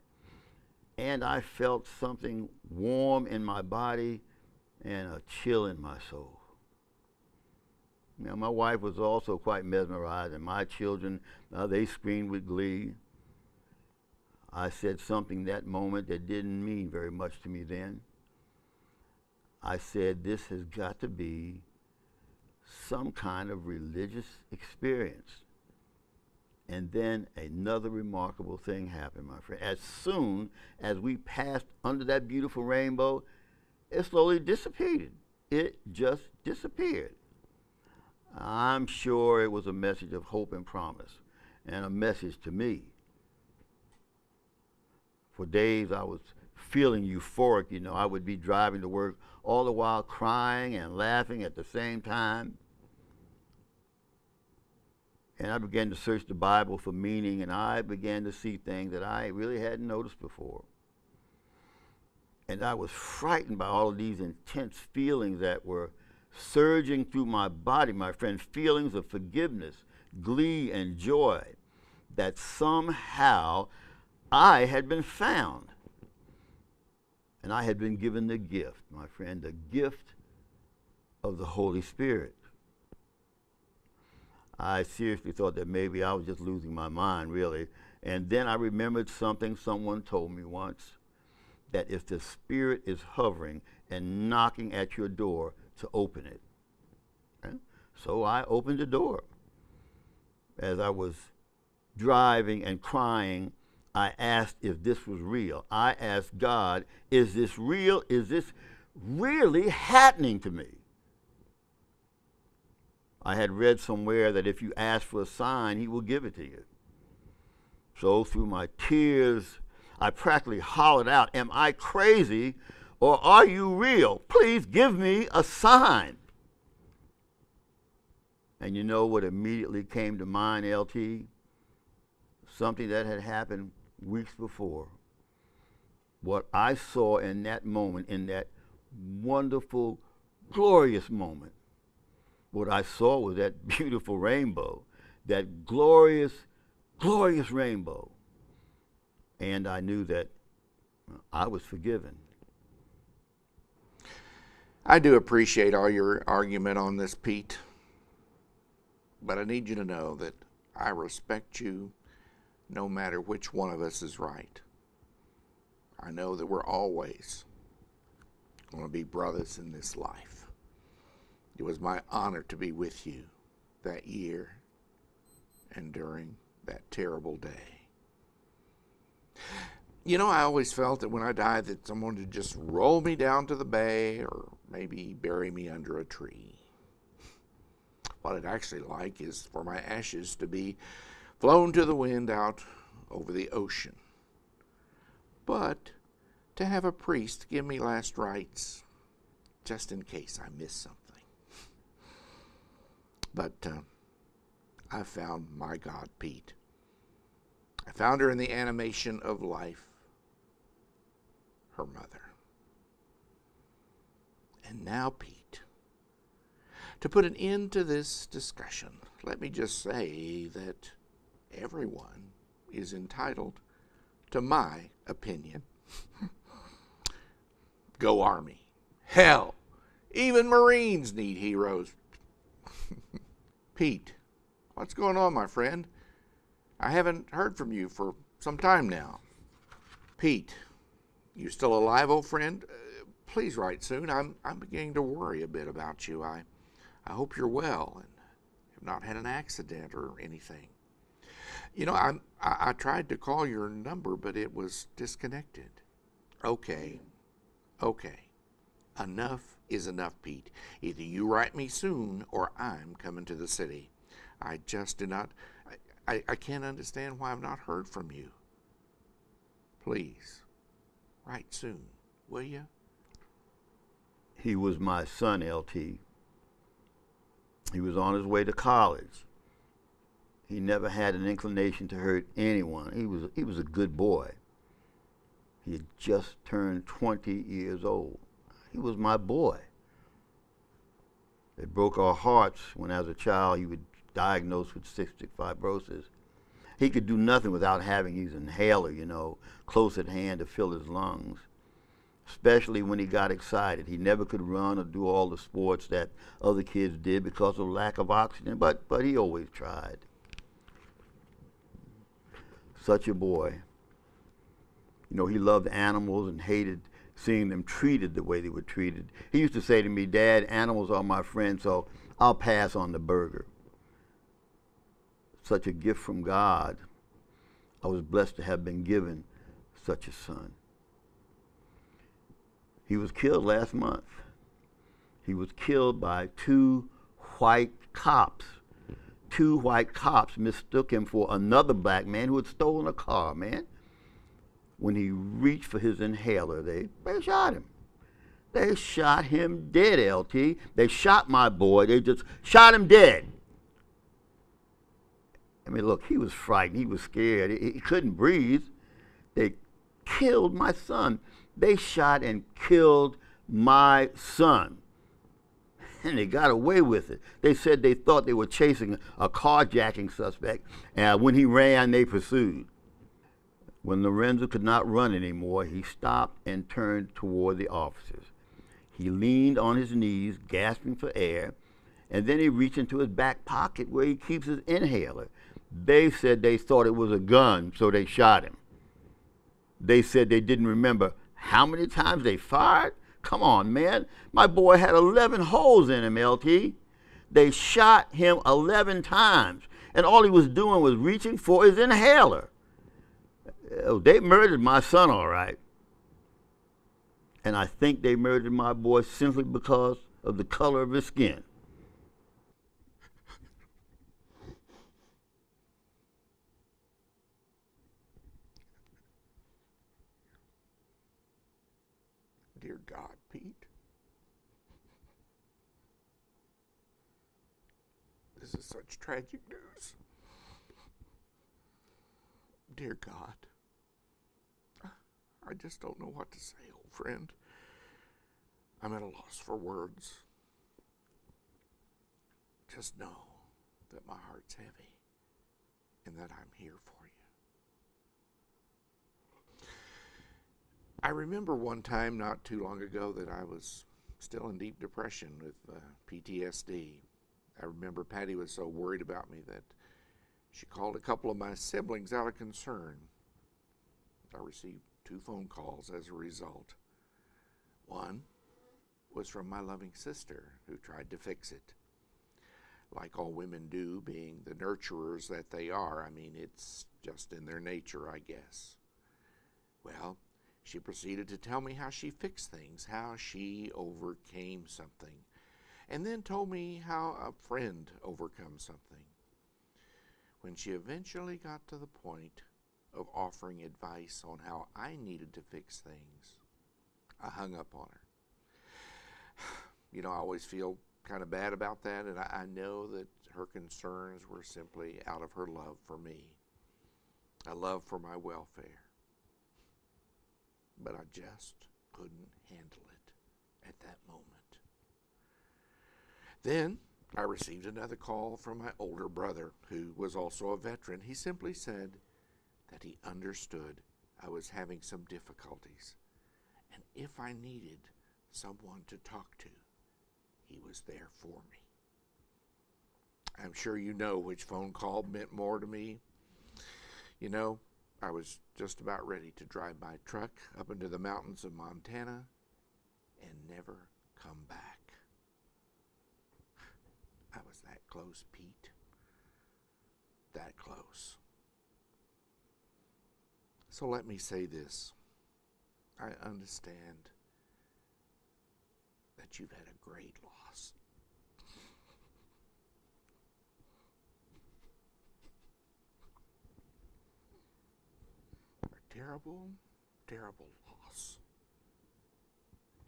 And I felt something warm in my body and a chill in my soul. Now, my wife was also quite mesmerized, and my children, they screamed with glee. I said something that moment that didn't mean very much to me then. I said, this has got to be some kind of religious experience. And then another remarkable thing happened, my friend. As soon as we passed under that beautiful rainbow, it slowly dissipated. It just disappeared. I'm sure it was a message of hope and promise, and a message to me. For days I was feeling euphoric, you know. I would be driving to work all the while crying and laughing at the same time. And I began to search the Bible for meaning, and I began to see things that I really hadn't noticed before. And I was frightened by all of these intense feelings that were surging through my body, my friend, feelings of forgiveness, glee, and joy, that somehow I had been found. And I had been given the gift, my friend, the gift of the Holy Spirit. I seriously thought that maybe I was just losing my mind, really. And then I remembered something someone told me once, that if the Spirit is hovering and knocking at your door, to open it. Okay? So I opened the door. As I was driving and crying, I asked if this was real. I asked God, is this real? Is this really happening to me? I had read somewhere that if you ask for a sign, he will give it to you. So through my tears, I practically hollered out, am I crazy or are you real? Please give me a sign. And you know what immediately came to mind, LT? Something that had happened weeks before. What I saw in that moment, in that wonderful, glorious moment, what I saw was that beautiful rainbow, that glorious, glorious rainbow. And I knew that I was forgiven. I do appreciate all your argument on this, Pete. But I need you to know that I respect you no matter which one of us is right. I know that we're always going to be brothers in this life. It was my honor to be with you that year and during that terrible day. You know, I always felt that when I died that someone would just roll me down to the bay or maybe bury me under a tree. What I'd actually like is for my ashes to be flown to the wind out over the ocean. But to have a priest give me last rites, just in case I miss something. But I found my God, Pete. I found her in the animation of life, her mother. And now, Pete, to put an end to this discussion, let me just say that everyone is entitled to my opinion. Go Army. Hell, even Marines need heroes. Pete, what's going on, my friend? I haven't heard from you for some time now. Pete, you still alive, old friend? Please write soon. I'm beginning to worry a bit about you. I hope you're well and have not had an accident or anything. You know, I tried to call your number, but it was disconnected. Okay. Enough is enough, Pete. Either you write me soon or I'm coming to the city. I just do not... I can't understand why I've not heard from you. Please, write soon, will you? He was my son, LT. He was on his way to college. He never had an inclination to hurt anyone. He was a good boy. He had just turned 20 years old. He was my boy. It broke our hearts when, as a child, he was diagnosed with cystic fibrosis. He could do nothing without having his inhaler, close at hand to fill his lungs, especially when he got excited. He never could run or do all the sports that other kids did because of lack of oxygen, but he always tried. Such a boy. He loved animals and hated seeing them treated the way they were treated. He used to say to me, "Dad, animals are my friends, so I'll pass on the burger." Such a gift from God. I was blessed to have been given such a son. He was killed last month. He was killed by two white cops. Two white cops mistook him for another black man who had stolen a car, man. When he reached for his inhaler, they shot him. They shot him dead, LT. They shot my boy. They just shot him dead. I mean, look, he was frightened. He was scared. He couldn't breathe. They killed my son. They shot and killed my son. And they got away with it. They said they thought they were chasing a carjacking suspect. When he ran, they pursued. When Lorenzo could not run anymore, he stopped and turned toward the officers. He leaned on his knees, gasping for air, and then he reached into his back pocket where he keeps his inhaler. They said they thought it was a gun, so they shot him. They said they didn't remember how many times they fired. Come on, man. My boy had 11 holes in him, LT. They shot him 11 times, and all he was doing was reaching for his inhaler. Oh, they murdered my son, all right. And I think they murdered my boy simply because of the color of his skin. Dear God, Pete, this is such tragic news. Dear God, I just don't know what to say, old friend. I'm at a loss for words. Just know that my heart's heavy and that I'm here for you. I remember one time not too long ago that I was still in deep depression with PTSD. I remember Patty was so worried about me that she called a couple of my siblings out of concern. I received 2 phone calls as a result. One was from my loving sister who tried to fix it. Like all women do, being the nurturers that they are. I mean, it's just in their nature, I guess. Well, she proceeded to tell me how she fixed things, how she overcame something, and then told me how a friend overcome something. When she eventually got to the point of offering advice on how I needed to fix things, I hung up on her. I always feel kind of bad about that, and I know that her concerns were simply out of her love for me, a love for my welfare. But I just couldn't handle it at that moment. Then I received another call from my older brother, who was also a veteran. He simply said that he understood I was having some difficulties, and if I needed someone to talk to, he was there for me. I'm sure you know which phone call meant more to me. I was just about ready to drive my truck up into the mountains of Montana and never come back. I was that close, Pete. That close. So let me say this. I understand that you've had a great loss. A terrible terrible loss.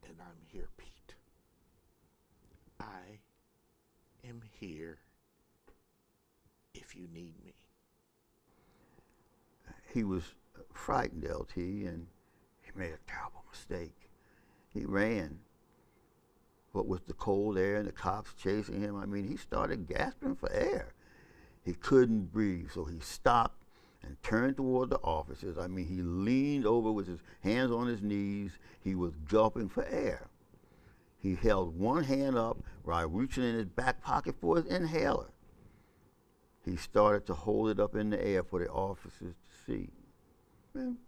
And I'm here, Pete. I am here if you need me. He was frightened, LT, and he made a terrible mistake. He ran. What with the cold air and the cops chasing him, I mean, he started gasping for air. He couldn't breathe, so he stopped and turned toward the officers. I mean, he leaned over with his hands on his knees. He was gulping for air. He held one hand up while reaching in his back pocket for his inhaler. He started to hold it up in the air for the officers to see. Man,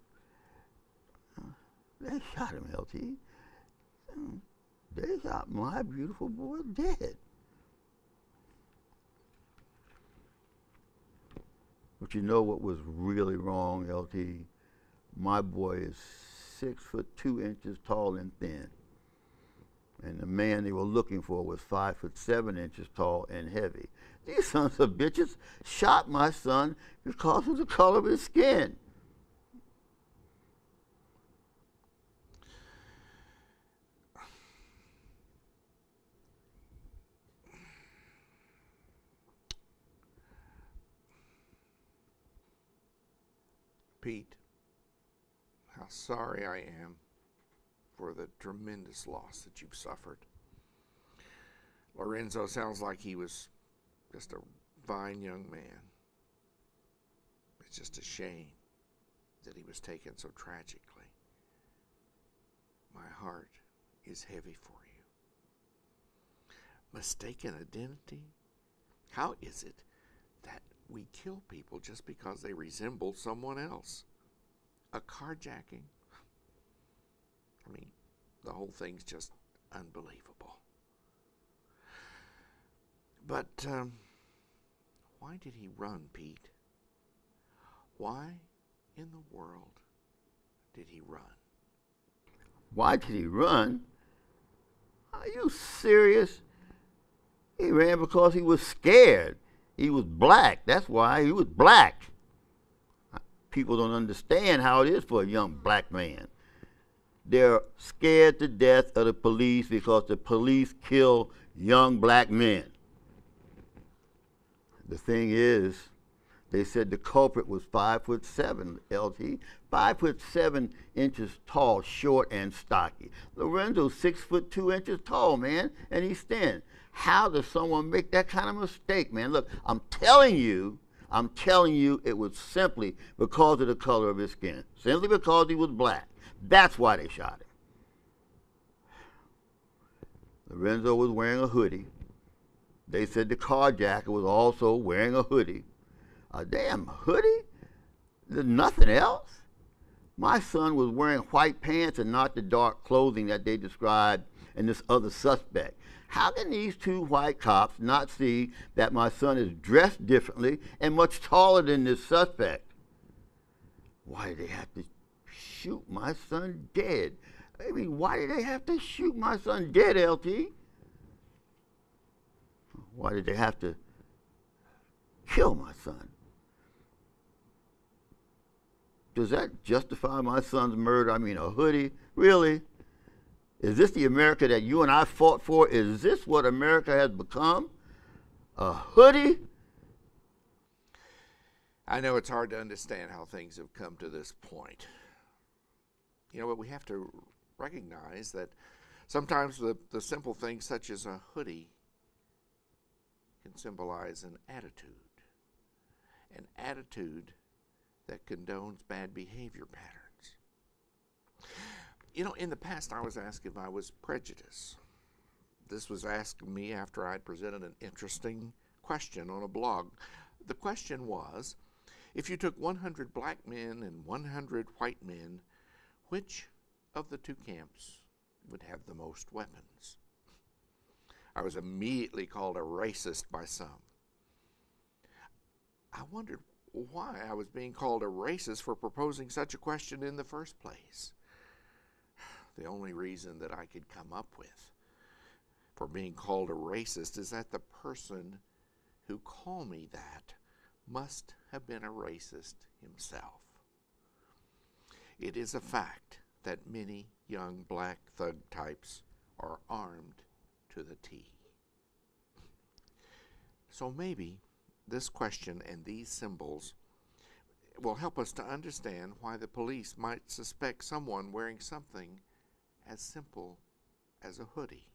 they shot him, LT. They shot my beautiful boy dead. But you know what was really wrong, LT? My boy is 6'2" tall and thin. And the man they were looking for was 5'7" tall and heavy. These sons of bitches shot my son because of the color of his skin. Pete, how sorry I am for the tremendous loss that you've suffered. Lorenzo sounds like he was just a fine young man. It's just a shame that he was taken so tragically. My heart is heavy for you. Mistaken identity? How is it that we kill people just because they resemble someone else? A carjacking? I mean, the whole thing's just unbelievable. But why did he run, Pete? Why in the world did he run? Why did he run? Are you serious? He ran because he was scared. He was black. That's why he was black. People don't understand how it is for a young black man. They're scared to death of the police because the police kill young black men. The thing is, they said the culprit was 5'7", LT, 5'7" tall, short and stocky. Lorenzo's 6'2" tall, man, and he's thin. How does someone make that kind of mistake, man? Look, I'm telling you, it was simply because of the color of his skin. Simply because he was black. That's why they shot him. Lorenzo was wearing a hoodie. They said the carjacker was also wearing a hoodie. A damn hoodie? There's nothing else? My son was wearing white pants and not the dark clothing that they described in this other suspect. How can these two white cops not see that my son is dressed differently and much taller than this suspect? Why did they have to shoot my son dead? I mean, why did they have to shoot my son dead, LT? Why did they have to kill my son? Does that justify my son's murder? I mean, a hoodie? Really? Is this the America that you and I fought for? Is this what America has become? A hoodie? I know it's hard to understand how things have come to this point. You know, but we have to recognize that sometimes the simple things such as a hoodie can symbolize an attitude that condones bad behavior patterns. You know, in the past I was asked if I was prejudiced. This was asked of me after I'd presented an interesting question on a blog. The question was, if you took 100 black men and 100 white men, which of the two camps would have the most weapons? I was immediately called a racist by some. I wondered why I was being called a racist for proposing such a question in the first place. The only reason that I could come up with for being called a racist is that the person who called me that must have been a racist himself. It is a fact that many young black thug types are armed to the teeth. So maybe this question and these symbols will help us to understand why the police might suspect someone wearing something as simple as a hoodie.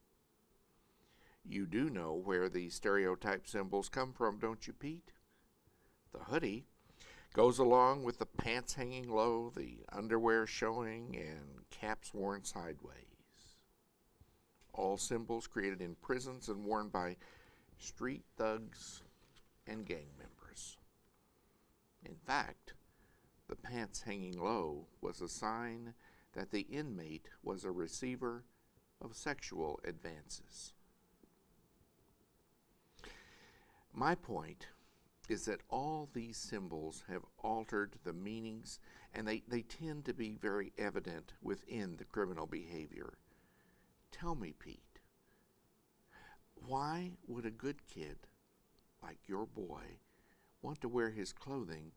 You do know where these stereotype symbols come from, don't you, Pete? The hoodie goes along with the pants hanging low, the underwear showing, and caps worn sideways. All symbols created in prisons and worn by street thugs and gang members. In fact, the pants hanging low was a sign that the inmate was a receiver of sexual advances. My point is that all these symbols have altered the meanings, and they tend to be very evident within the criminal behavior. Tell me, Pete, why would a good kid like your boy want to wear his clothing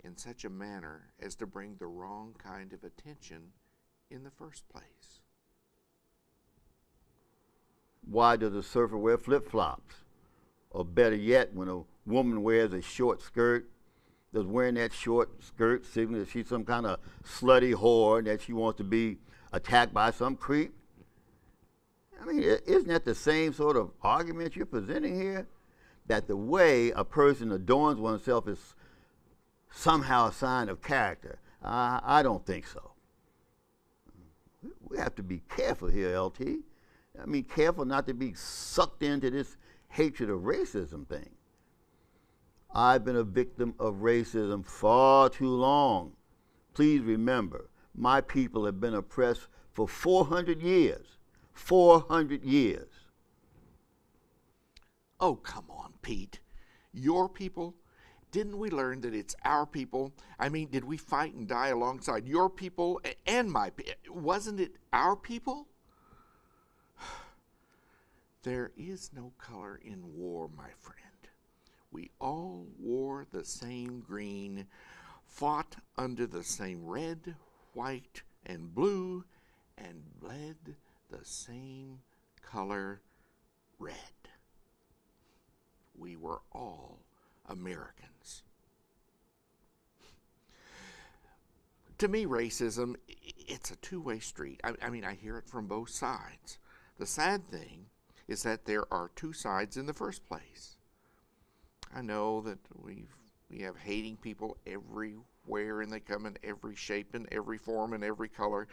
in such a manner as to bring the wrong kind of attention in the first place? Why does a surfer wear flip-flops? Or better yet, when a woman wears a short skirt, does wearing that short skirt signal that she's some kind of slutty whore, that she wants to be attacked by some creep? I mean, isn't that the same sort of argument you're presenting here? That the way a person adorns oneself is somehow a sign of character. I don't think so. We have to be careful here, LT. I mean, careful not to be sucked into this hatred of racism thing. I've been a victim of racism far too long. Please remember, my people have been oppressed for 400 years. 400 years. Oh, come on, Pete. Your people? Didn't we learn that it's our people? I mean, did we fight and die alongside your people and my people? Wasn't it our people? There is no color in war, my friend. We all wore the same green, fought under the same red, white, and blue, and bled the same color red. We were all Americans. To me, racism, it's a two-way street. I mean, I hear it from both sides. The sad thing is that there are two sides in the first place. I know that we have hating people everywhere, and they come in every shape and every form and every color.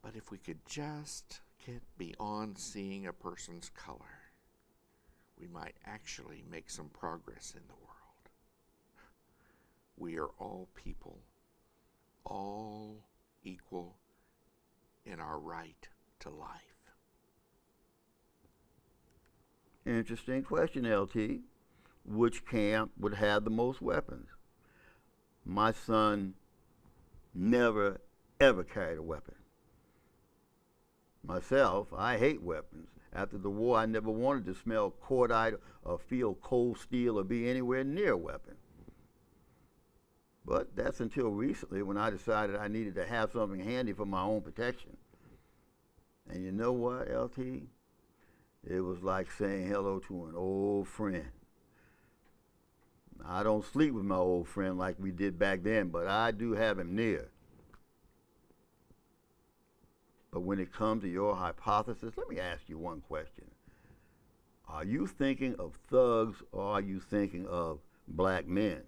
But if we could just get beyond seeing a person's color, we might actually make some progress in the world. We are all people, all equal in our right to life. Interesting question, LT. Which camp would have the most weapons? My son never, ever carried a weapon. Myself, I hate weapons. After the war, I never wanted to smell cordite or feel cold steel or be anywhere near a weapon. But that's until recently when I decided I needed to have something handy for my own protection. And you know what, LT? It was like saying hello to an old friend. I don't sleep with my old friend like we did back then, but I do have him near. But when it comes to your hypothesis, let me ask you one question. Are you thinking of thugs, or are you thinking of black men?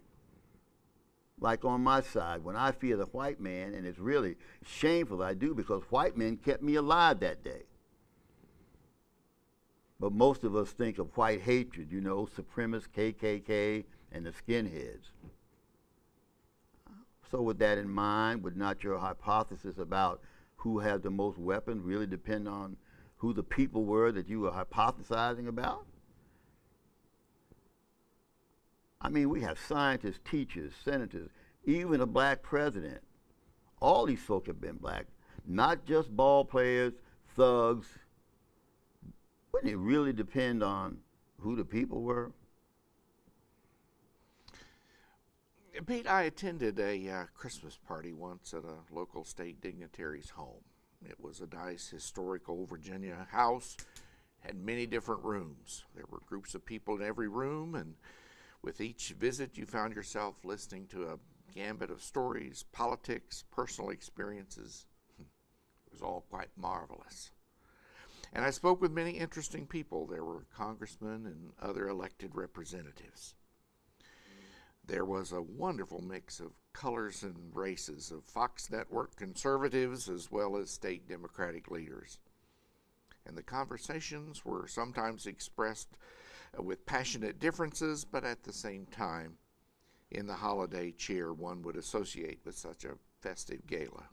Like on my side, when I fear the white man, and it's really shameful I do, because white men kept me alive that day. But most of us think of white hatred, you know, supremacists, KKK, and the skinheads. So with that in mind, would not your hypothesis about who has the most weapons really depend on who the people were that you were hypothesizing about? I mean, we have scientists, teachers, senators, even a black president. All these folks have been black, not just ball players, thugs. Wouldn't it really depend on who the people were? Pete, I attended a Christmas party once at a local state dignitary's home. It was a nice historical Virginia house, had many different rooms. There were groups of people in every room, and with each visit you found yourself listening to a gambit of stories, politics, personal experiences. It was all quite marvelous. And I spoke with many interesting people. There were congressmen and other elected representatives. There was a wonderful mix of colors and races, of Fox Network conservatives as well as state Democratic leaders. And the conversations were sometimes expressed with passionate differences, but at the same time, in the holiday cheer one would associate with such a festive gala.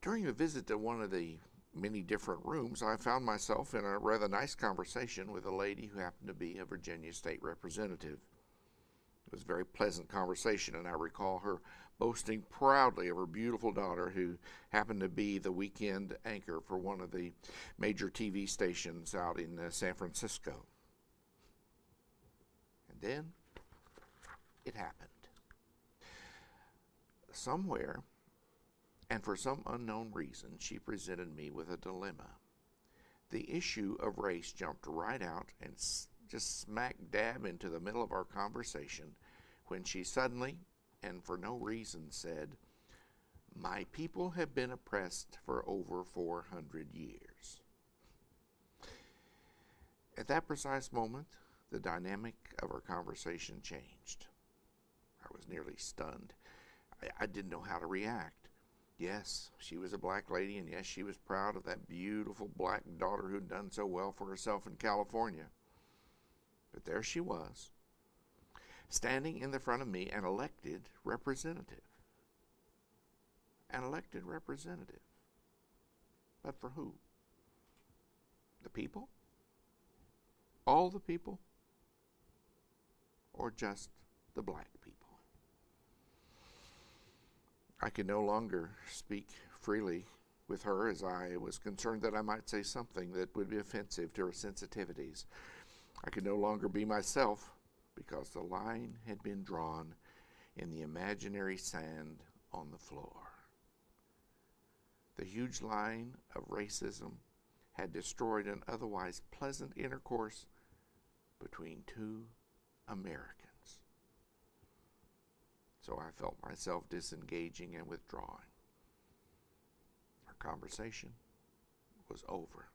During a visit to one of the many different rooms, I found myself in a rather nice conversation with a lady who happened to be a Virginia state representative. It was a very pleasant conversation, and I recall her boasting proudly of her beautiful daughter, who happened to be the weekend anchor for one of the major TV stations out in San Francisco. And then it happened. Somewhere, and for some unknown reason, she presented me with a dilemma. The issue of race jumped right out and just smack dab into the middle of our conversation when she suddenly, and for no reason, said, "My people have been oppressed for over 400 years." At that precise moment, the dynamic of our conversation changed. I was nearly stunned. I didn't know how to react. Yes, she was a black lady, and yes, she was proud of that beautiful black daughter who'd done so well for herself in California. But there she was, standing in the front of me, an elected representative. An elected representative. But for who? The people? All the people? Or just the black people? I could no longer speak freely with her, as I was concerned that I might say something that would be offensive to her sensitivities. I could no longer be myself, because the line had been drawn in the imaginary sand on the floor. The huge line of racism had destroyed an otherwise pleasant intercourse between two Americans. So I felt myself disengaging and withdrawing. Our conversation was over.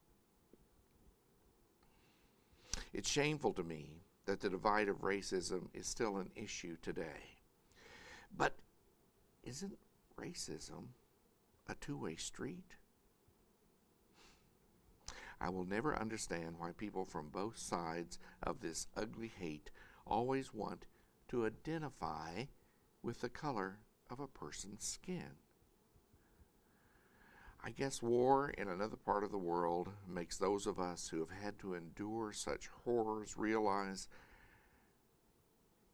It's shameful to me that the divide of racism is still an issue today. But isn't racism a two-way street? I will never understand why people from both sides of this ugly hate always want to identify with the color of a person's skin. I guess war in another part of the world makes those of us who have had to endure such horrors realize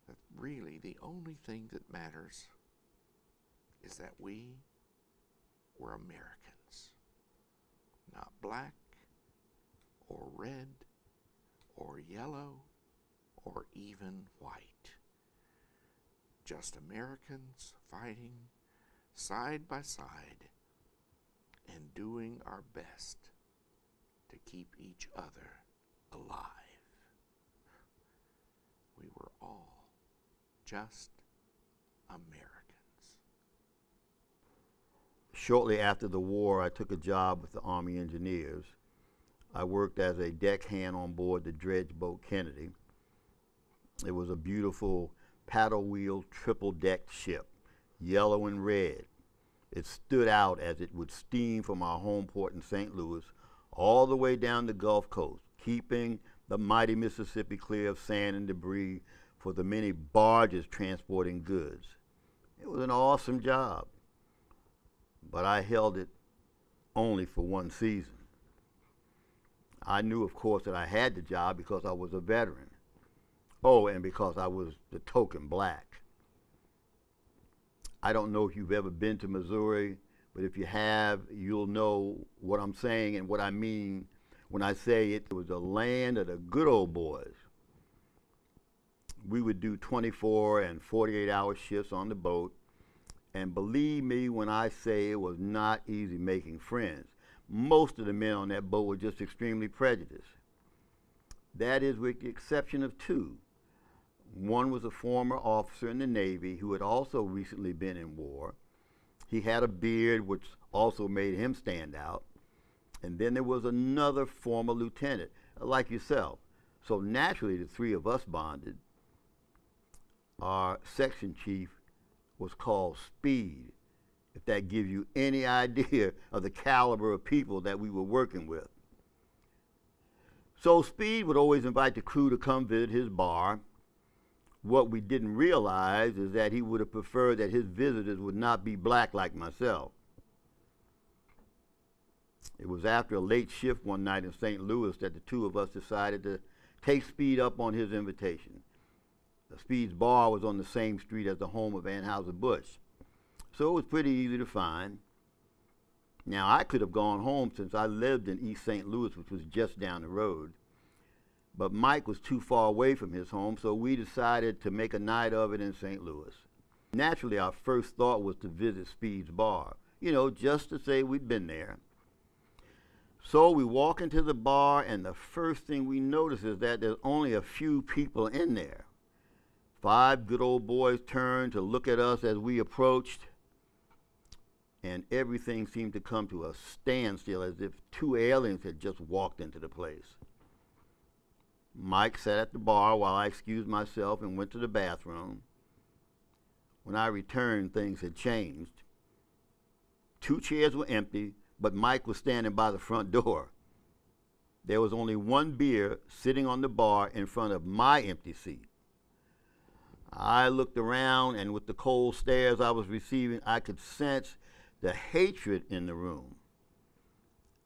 that really the only thing that matters is that we were Americans, not black or red or yellow or even white. Just Americans fighting side by side and doing our best to keep each other alive. We were all just Americans. Shortly after the war, I took a job with the Army Engineers. I worked as a deckhand on board the dredge boat Kennedy. It was a beautiful paddle wheel triple-decked ship, yellow and red. It stood out as it would steam from our home port in St. Louis all the way down the Gulf Coast, keeping the mighty Mississippi clear of sand and debris for the many barges transporting goods. It was an awesome job, but I held it only for one season. I knew, of course, that I had the job because I was a veteran. Oh, and because I was the token black. I don't know if you've ever been to Missouri, but if you have, you'll know what I'm saying and what I mean when I say it was the land of the good old boys. We would do 24 and 48-hour shifts on the boat. And believe me when I say it was not easy making friends. Most of the men on that boat were just extremely prejudiced. That is with the exception of two. One was a former officer in the Navy who had also recently been in war. He had a beard, which also made him stand out. And then there was another former lieutenant, like yourself. So naturally, the three of us bonded. Our section chief was called Speed, if that gives you any idea of the caliber of people that we were working with. So Speed would always invite the crew to come visit his bar. What we didn't realize is that he would have preferred that his visitors would not be black like myself. It was after a late shift one night in St. Louis that the two of us decided to take Speed up on his invitation. Speed's bar was on the same street as the home of Anheuser-Busch, so it was pretty easy to find. Now, I could have gone home since I lived in East St. Louis, which was just down the road, but Mike was too far away from his home, so we decided to make a night of it in St. Louis. Naturally, our first thought was to visit Speed's bar, just to say we'd been there. So we walk into the bar, and the first thing we notice is that there's only a few people in there. 5 good old boys turned to look at us as we approached, and everything seemed to come to a standstill as if 2 aliens had just walked into the place. Mike sat at the bar while I excused myself and went to the bathroom. When I returned, things had changed. 2 chairs were empty, but Mike was standing by the front door. There was only 1 beer sitting on the bar in front of my empty seat. I looked around, and with the cold stares I was receiving, I could sense the hatred in the room.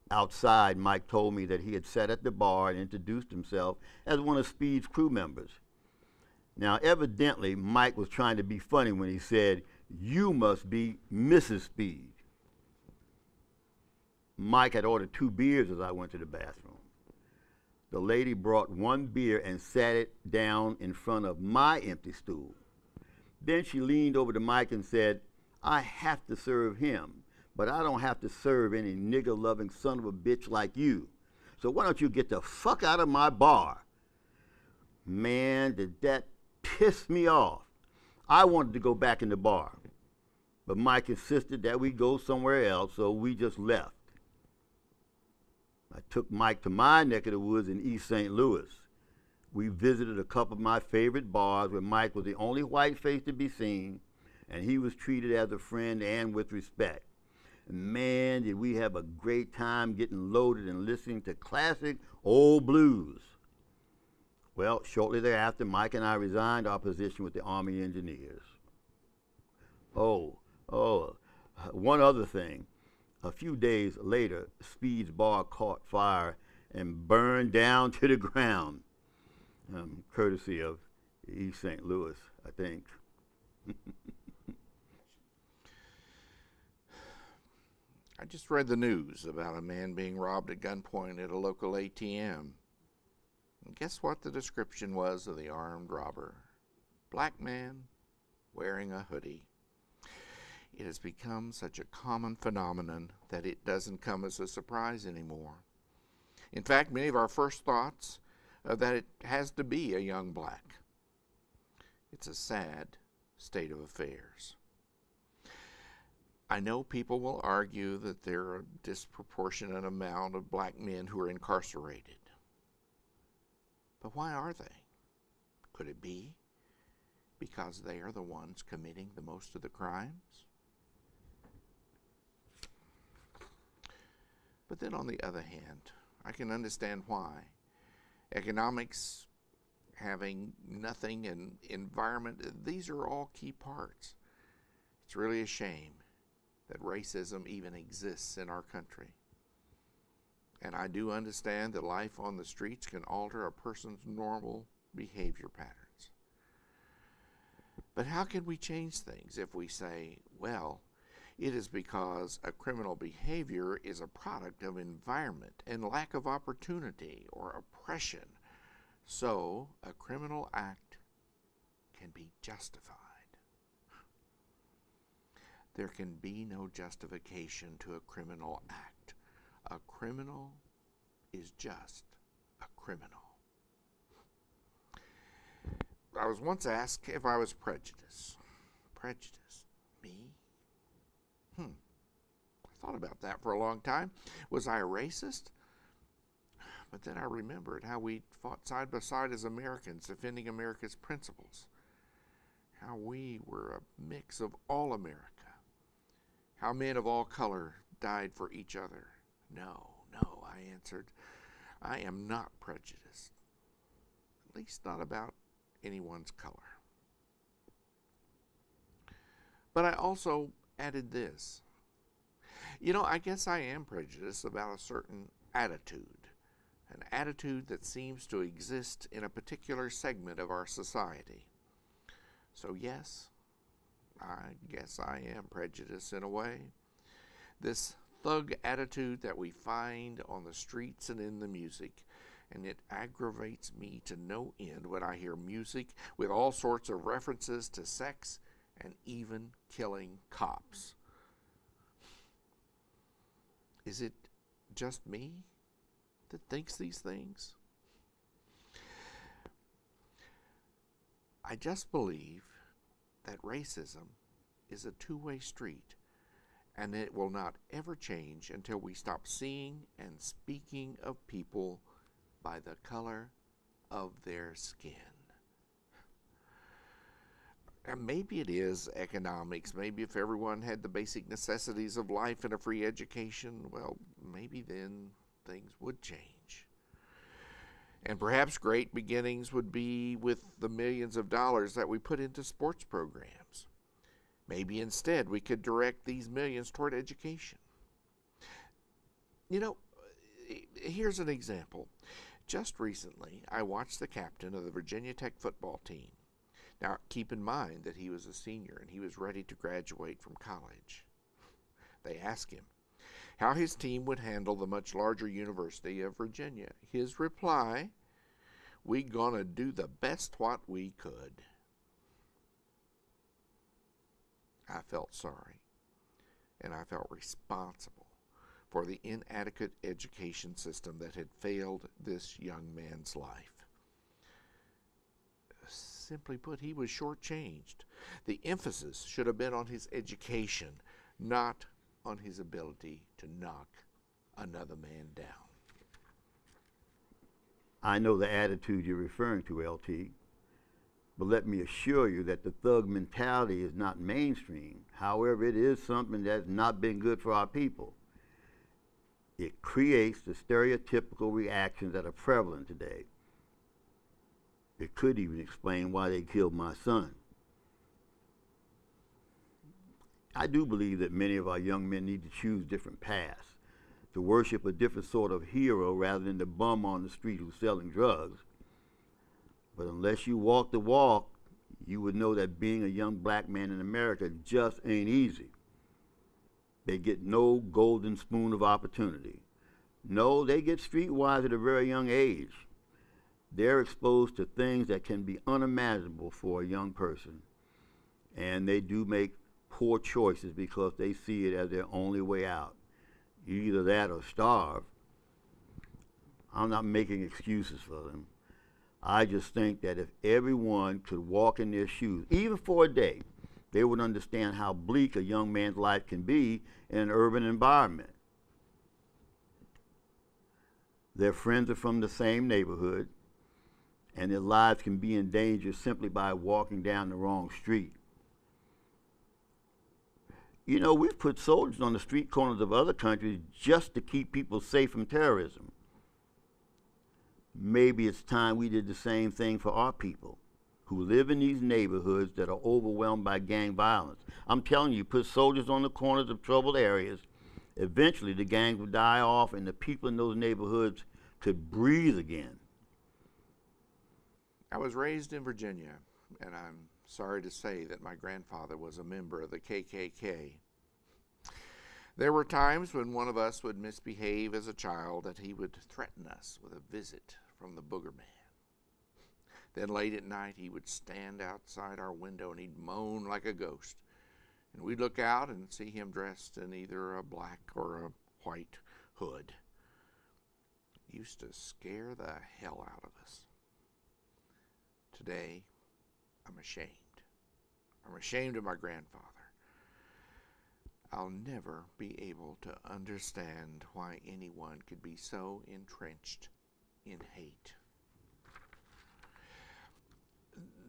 Outside, Mike told me that he had sat at the bar and introduced himself as one of Speed's crew members. Now, evidently, Mike was trying to be funny when he said, "You must be Mrs. Speed." Mike had ordered 2 beers as I went to the bathroom. The lady brought 1 beer and sat it down in front of my empty stool. Then she leaned over to Mike and said, "I have to serve him, but I don't have to serve any nigger-loving son of a bitch like you. So why don't you get the fuck out of my bar?" Man, did that piss me off. I wanted to go back in the bar, but Mike insisted that we go somewhere else, so we just left. I took Mike to my neck of the woods in East St. Louis. We visited a couple of my favorite bars where Mike was the only white face to be seen, and he was treated as a friend and with respect. And man, did we have a great time getting loaded and listening to classic old blues. Well, shortly thereafter, Mike and I resigned our position with the Army Engineers. One other thing. A few days later, Speed's bar caught fire and burned down to the ground, courtesy of East St. Louis, I think. I just read the news about a man being robbed at gunpoint at a local ATM. And guess what the description was of the armed robber? Black man wearing a hoodie. It has become such a common phenomenon that it doesn't come as a surprise anymore. In fact, many of our first thoughts are that it has to be a young black. It's a sad state of affairs. I know people will argue that there are a disproportionate amount of black men who are incarcerated. But why are they? Could it be because they are the ones committing the most of the crimes? But then on the other hand, I can understand why. Economics, having nothing, and environment, these are all key parts. It's really a shame that racism even exists in our country. And I do understand that life on the streets can alter a person's normal behavior patterns. But how can we change things if we say, well, it is because a criminal behavior is a product of environment and lack of opportunity or oppression. So a criminal act can be justified. There can be no justification to a criminal act. A criminal is just a criminal. I was once asked if I was prejudiced. Prejudice? Me? I thought about that for a long time. Was I a racist? But then I remembered how we fought side by side as Americans, defending America's principles. How we were a mix of all America. How men of all color died for each other. No, I answered. I am not prejudiced. At least not about anyone's color. But I also added this. I guess I am prejudiced about a certain attitude. An attitude that seems to exist in a particular segment of our society. So yes, I guess I am prejudiced in a way. This thug attitude that we find on the streets and in the music, and it aggravates me to no end when I hear music with all sorts of references to sex and even killing cops. Is it just me that thinks these things? I just believe that racism is a two-way street, and it will not ever change until we stop seeing and speaking of people by the color of their skin. And maybe it is economics. Maybe if everyone had the basic necessities of life and a free education, well, maybe then things would change. And perhaps great beginnings would be with the millions of dollars that we put into sports programs. Maybe instead we could direct these millions toward education. Here's an example. Just recently, I watched the captain of the Virginia Tech football team. Now, keep in mind that he was a senior and he was ready to graduate from college. They asked him how his team would handle the much larger University of Virginia. His reply, "We gonna do the best what we could." I felt sorry, and I felt responsible for the inadequate education system that had failed this young man's life. Simply put, he was shortchanged. The emphasis should have been on his education, not on his ability to knock another man down. I know the attitude you're referring to, LT, but let me assure you that the thug mentality is not mainstream. However, it is something that's not been good for our people. It creates the stereotypical reactions that are prevalent today. It could even explain why they killed my son. I do believe that many of our young men need to choose different paths, to worship a different sort of hero rather than the bum on the street who's selling drugs. But unless you walk the walk, you would know that being a young black man in America just ain't easy. They get no golden spoon of opportunity. No, they get streetwise at a very young age. They're exposed to things that can be unimaginable for a young person. And they do make poor choices because they see it as their only way out. Either that or starve. I'm not making excuses for them. I just think that if everyone could walk in their shoes, even for a day, they would understand how bleak a young man's life can be in an urban environment. Their friends are from the same neighborhood, and their lives can be in danger simply by walking down the wrong street. We've put soldiers on the street corners of other countries just to keep people safe from terrorism. Maybe it's time we did the same thing for our people who live in these neighborhoods that are overwhelmed by gang violence. I'm telling you, put soldiers on the corners of troubled areas, eventually the gangs would die off and the people in those neighborhoods could breathe again. I was raised in Virginia, and I'm sorry to say that my grandfather was a member of the KKK. There were times when one of us would misbehave as a child that he would threaten us with a visit from the Booger Man. Then late at night, he would stand outside our window and he'd moan like a ghost. And we'd look out and see him dressed in either a black or a white hood. It used to scare the hell out of us. Today, I'm ashamed. I'm ashamed of my grandfather. I'll never be able to understand why anyone could be so entrenched in hate.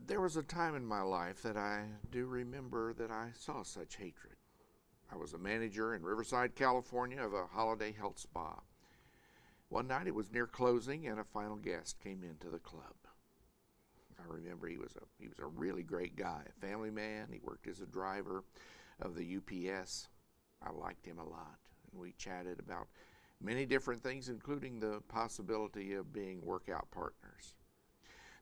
There was a time in my life that I do remember that I saw such hatred. I was a manager in Riverside, California of a holiday health spa. One night it was near closing and a final guest came into the club. I remember he was a really great guy, a family man. He worked as a driver of the UPS. I liked him a lot, and we chatted about many different things, including the possibility of being workout partners.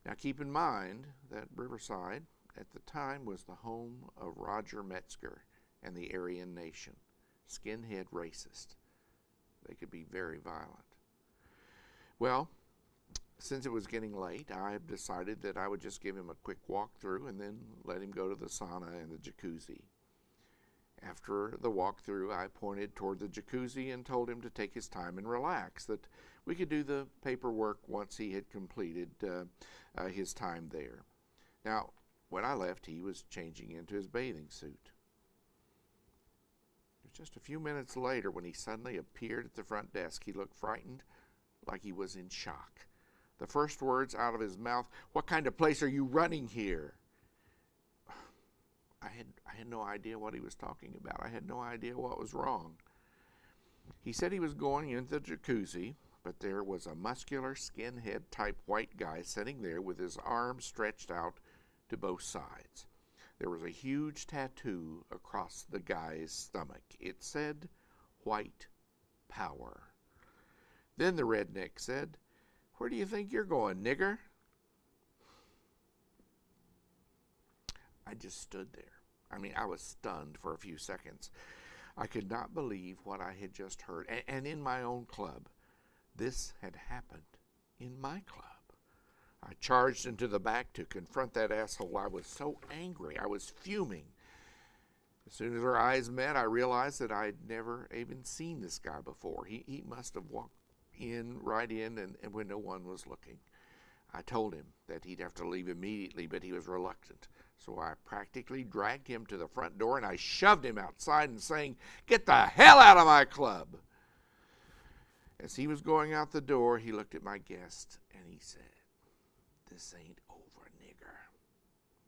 Now keep in mind that Riverside at the time was the home of Roger Metzger and the Aryan Nation, skinhead racist. They could be very violent. Well, since it was getting late, I decided that I would just give him a quick walkthrough and then let him go to the sauna and the jacuzzi. After the walkthrough, I pointed toward the jacuzzi and told him to take his time and relax, that we could do the paperwork once he had completed his time there. Now, when I left, he was changing into his bathing suit. It was just a few minutes later when he suddenly appeared at the front desk. He looked frightened, like he was in shock. The first words out of his mouth, "What kind of place are you running here?" I had no idea what he was talking about. I had no idea what was wrong. He said he was going into the jacuzzi, but there was a muscular skinhead-type white guy sitting there with his arms stretched out to both sides. There was a huge tattoo across the guy's stomach. It said, "White Power." Then the redneck said, "Where do you think you're going, nigger?" I just stood there. I was stunned for a few seconds. I could not believe what I had just heard. And in my own club, this had happened in my club. I charged into the back to confront that asshole. I was so angry. I was fuming. As soon as our eyes met, I realized that I'd never even seen this guy before. He must have walked right in and when no one was looking. I told him that he'd have to leave immediately, but he was reluctant. So I practically dragged him to the front door and I shoved him outside and saying, "Get the hell out of my club." As he was going out the door, he looked at my guest and he said, "This ain't over, nigger."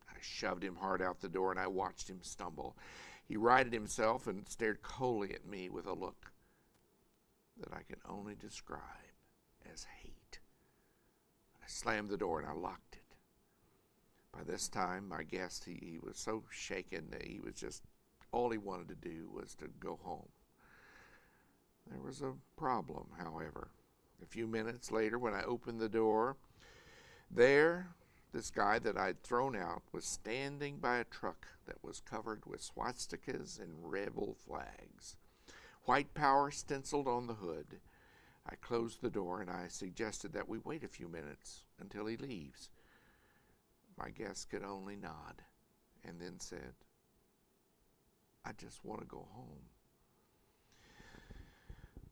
I shoved him hard out the door and I watched him stumble. He righted himself and stared coldly at me with a look that I can only describe as hate. I slammed the door and I locked it. By this time, my guest, he was so shaken that he was just, all he wanted to do was to go home. There was a problem, however. A few minutes later, when I opened the door, this guy that I'd thrown out was standing by a truck that was covered with swastikas and rebel flags. White Power stenciled on the hood. I closed the door and I suggested that we wait a few minutes until he leaves. My guest could only nod and then said, "I just want to go home."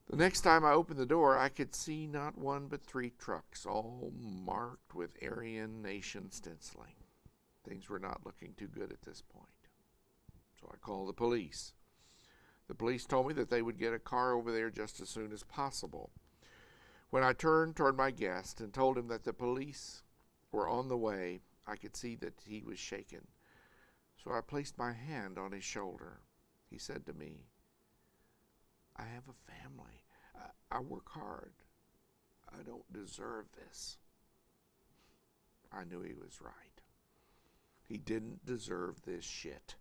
The next time I opened the door, I could see not one but 3 trucks, all marked with Aryan Nation stenciling. Things were not looking too good at this point. So I called the police. The police told me that they would get a car over there just as soon as possible. When I turned toward my guest and told him that the police were on the way, I could see that he was shaken. So I placed my hand on his shoulder. He said to me, "I have a family. I work hard. I don't deserve this." I knew he was right. He didn't deserve this shit.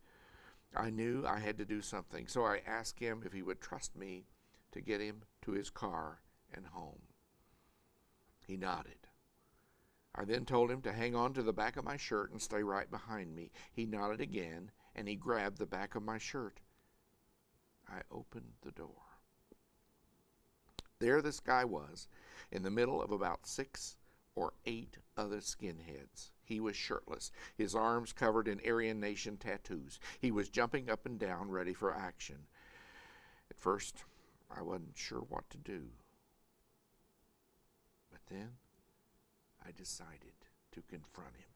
I knew I had to do something, so I asked him if he would trust me to get him to his car and home. He nodded. I then told him to hang on to the back of my shirt and stay right behind me. He nodded again, and he grabbed the back of my shirt. I opened the door. There this guy was, in the middle of about 6 or 8 other skinheads. He was shirtless, his arms covered in Aryan Nation tattoos. He was jumping up and down, ready for action. At first, I wasn't sure what to do. But then, I decided to confront him.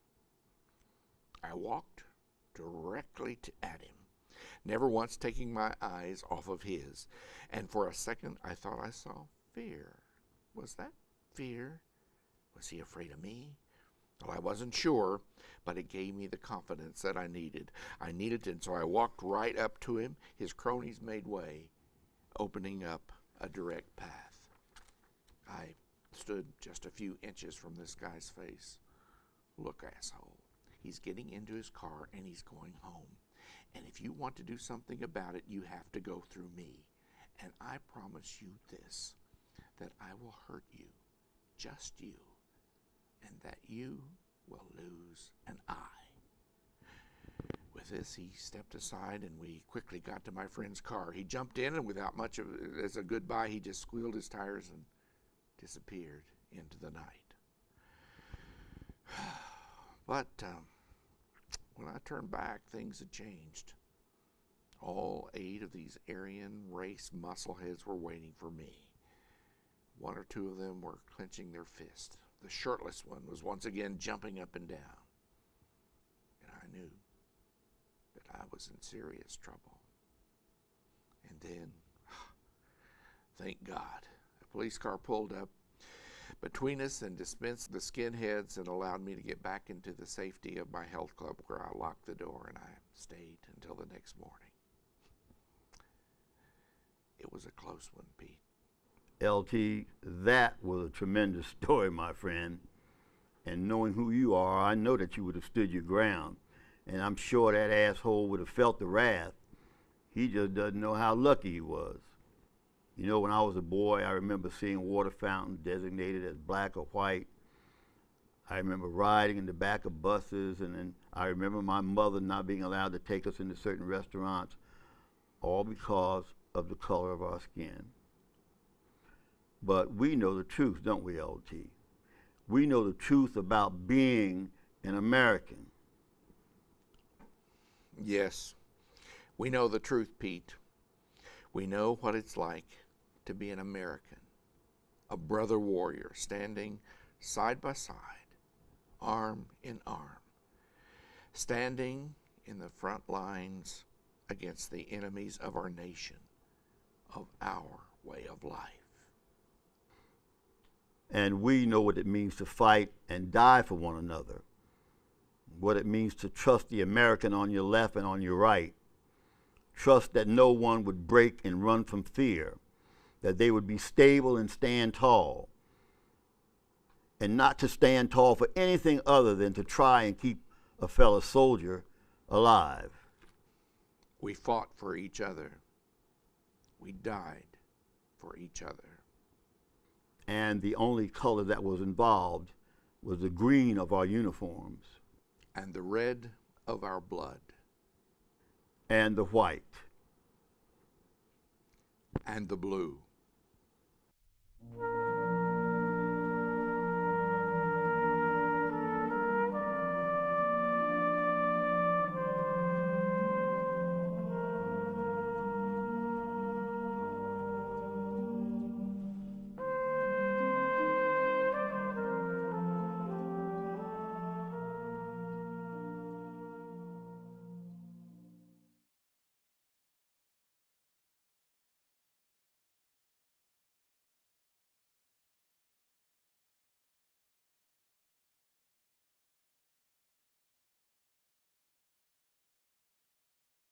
I walked directly at him, never once taking my eyes off of his, and for a second I thought I saw fear. Was that fear? Was he afraid of me? Well, I wasn't sure, but it gave me the confidence that I needed. And so I walked right up to him. His cronies made way, opening up a direct path. I stood just a few inches from this guy's face. Look, asshole, he's getting into his car and he's going home. And if you want to do something about it, you have to go through me. And I promise you this, that I will hurt you, just you, and that you will lose an eye. With this, he stepped aside, and we quickly got to my friend's car. He jumped in, and without much of as a goodbye, he just squealed his tires and disappeared into the night. But when I turned back, things had changed. All 8 of these Aryan race muscleheads were waiting for me. 1 or 2 of them were clenching their fists. The shirtless one was once again jumping up and down. And I knew that I was in serious trouble. And then, thank God, a police car pulled up between us and dispensed the skinheads and allowed me to get back into the safety of my health club, where I locked the door and I stayed until the next morning. It was a close one, Pete. LT, that was a tremendous story, my friend. And knowing who you are, I know that you would have stood your ground. And I'm sure that asshole would have felt the wrath. He just doesn't know how lucky he was. You know, when I was a boy, I remember seeing water fountains designated as black or white. I remember riding in the back of buses, and then I remember my mother not being allowed to take us into certain restaurants, all because of the color of our skin. But we know the truth, don't we, LT? We know the truth about being an American. Yes, we know the truth, Pete. We know what it's like to be an American, a brother warrior standing side by side, arm in arm, standing in the front lines against the enemies of our nation, of our way of life. And we know what it means to fight and die for one another, what it means to trust the American on your left and on your right, trust that no one would break and run from fear, that they would be stable and stand tall, and not to stand tall for anything other than to try and keep a fellow soldier alive. We fought for each other. We died for each other. And the only color that was involved was the green of our uniforms. And the red of our blood. And the white. And the blue.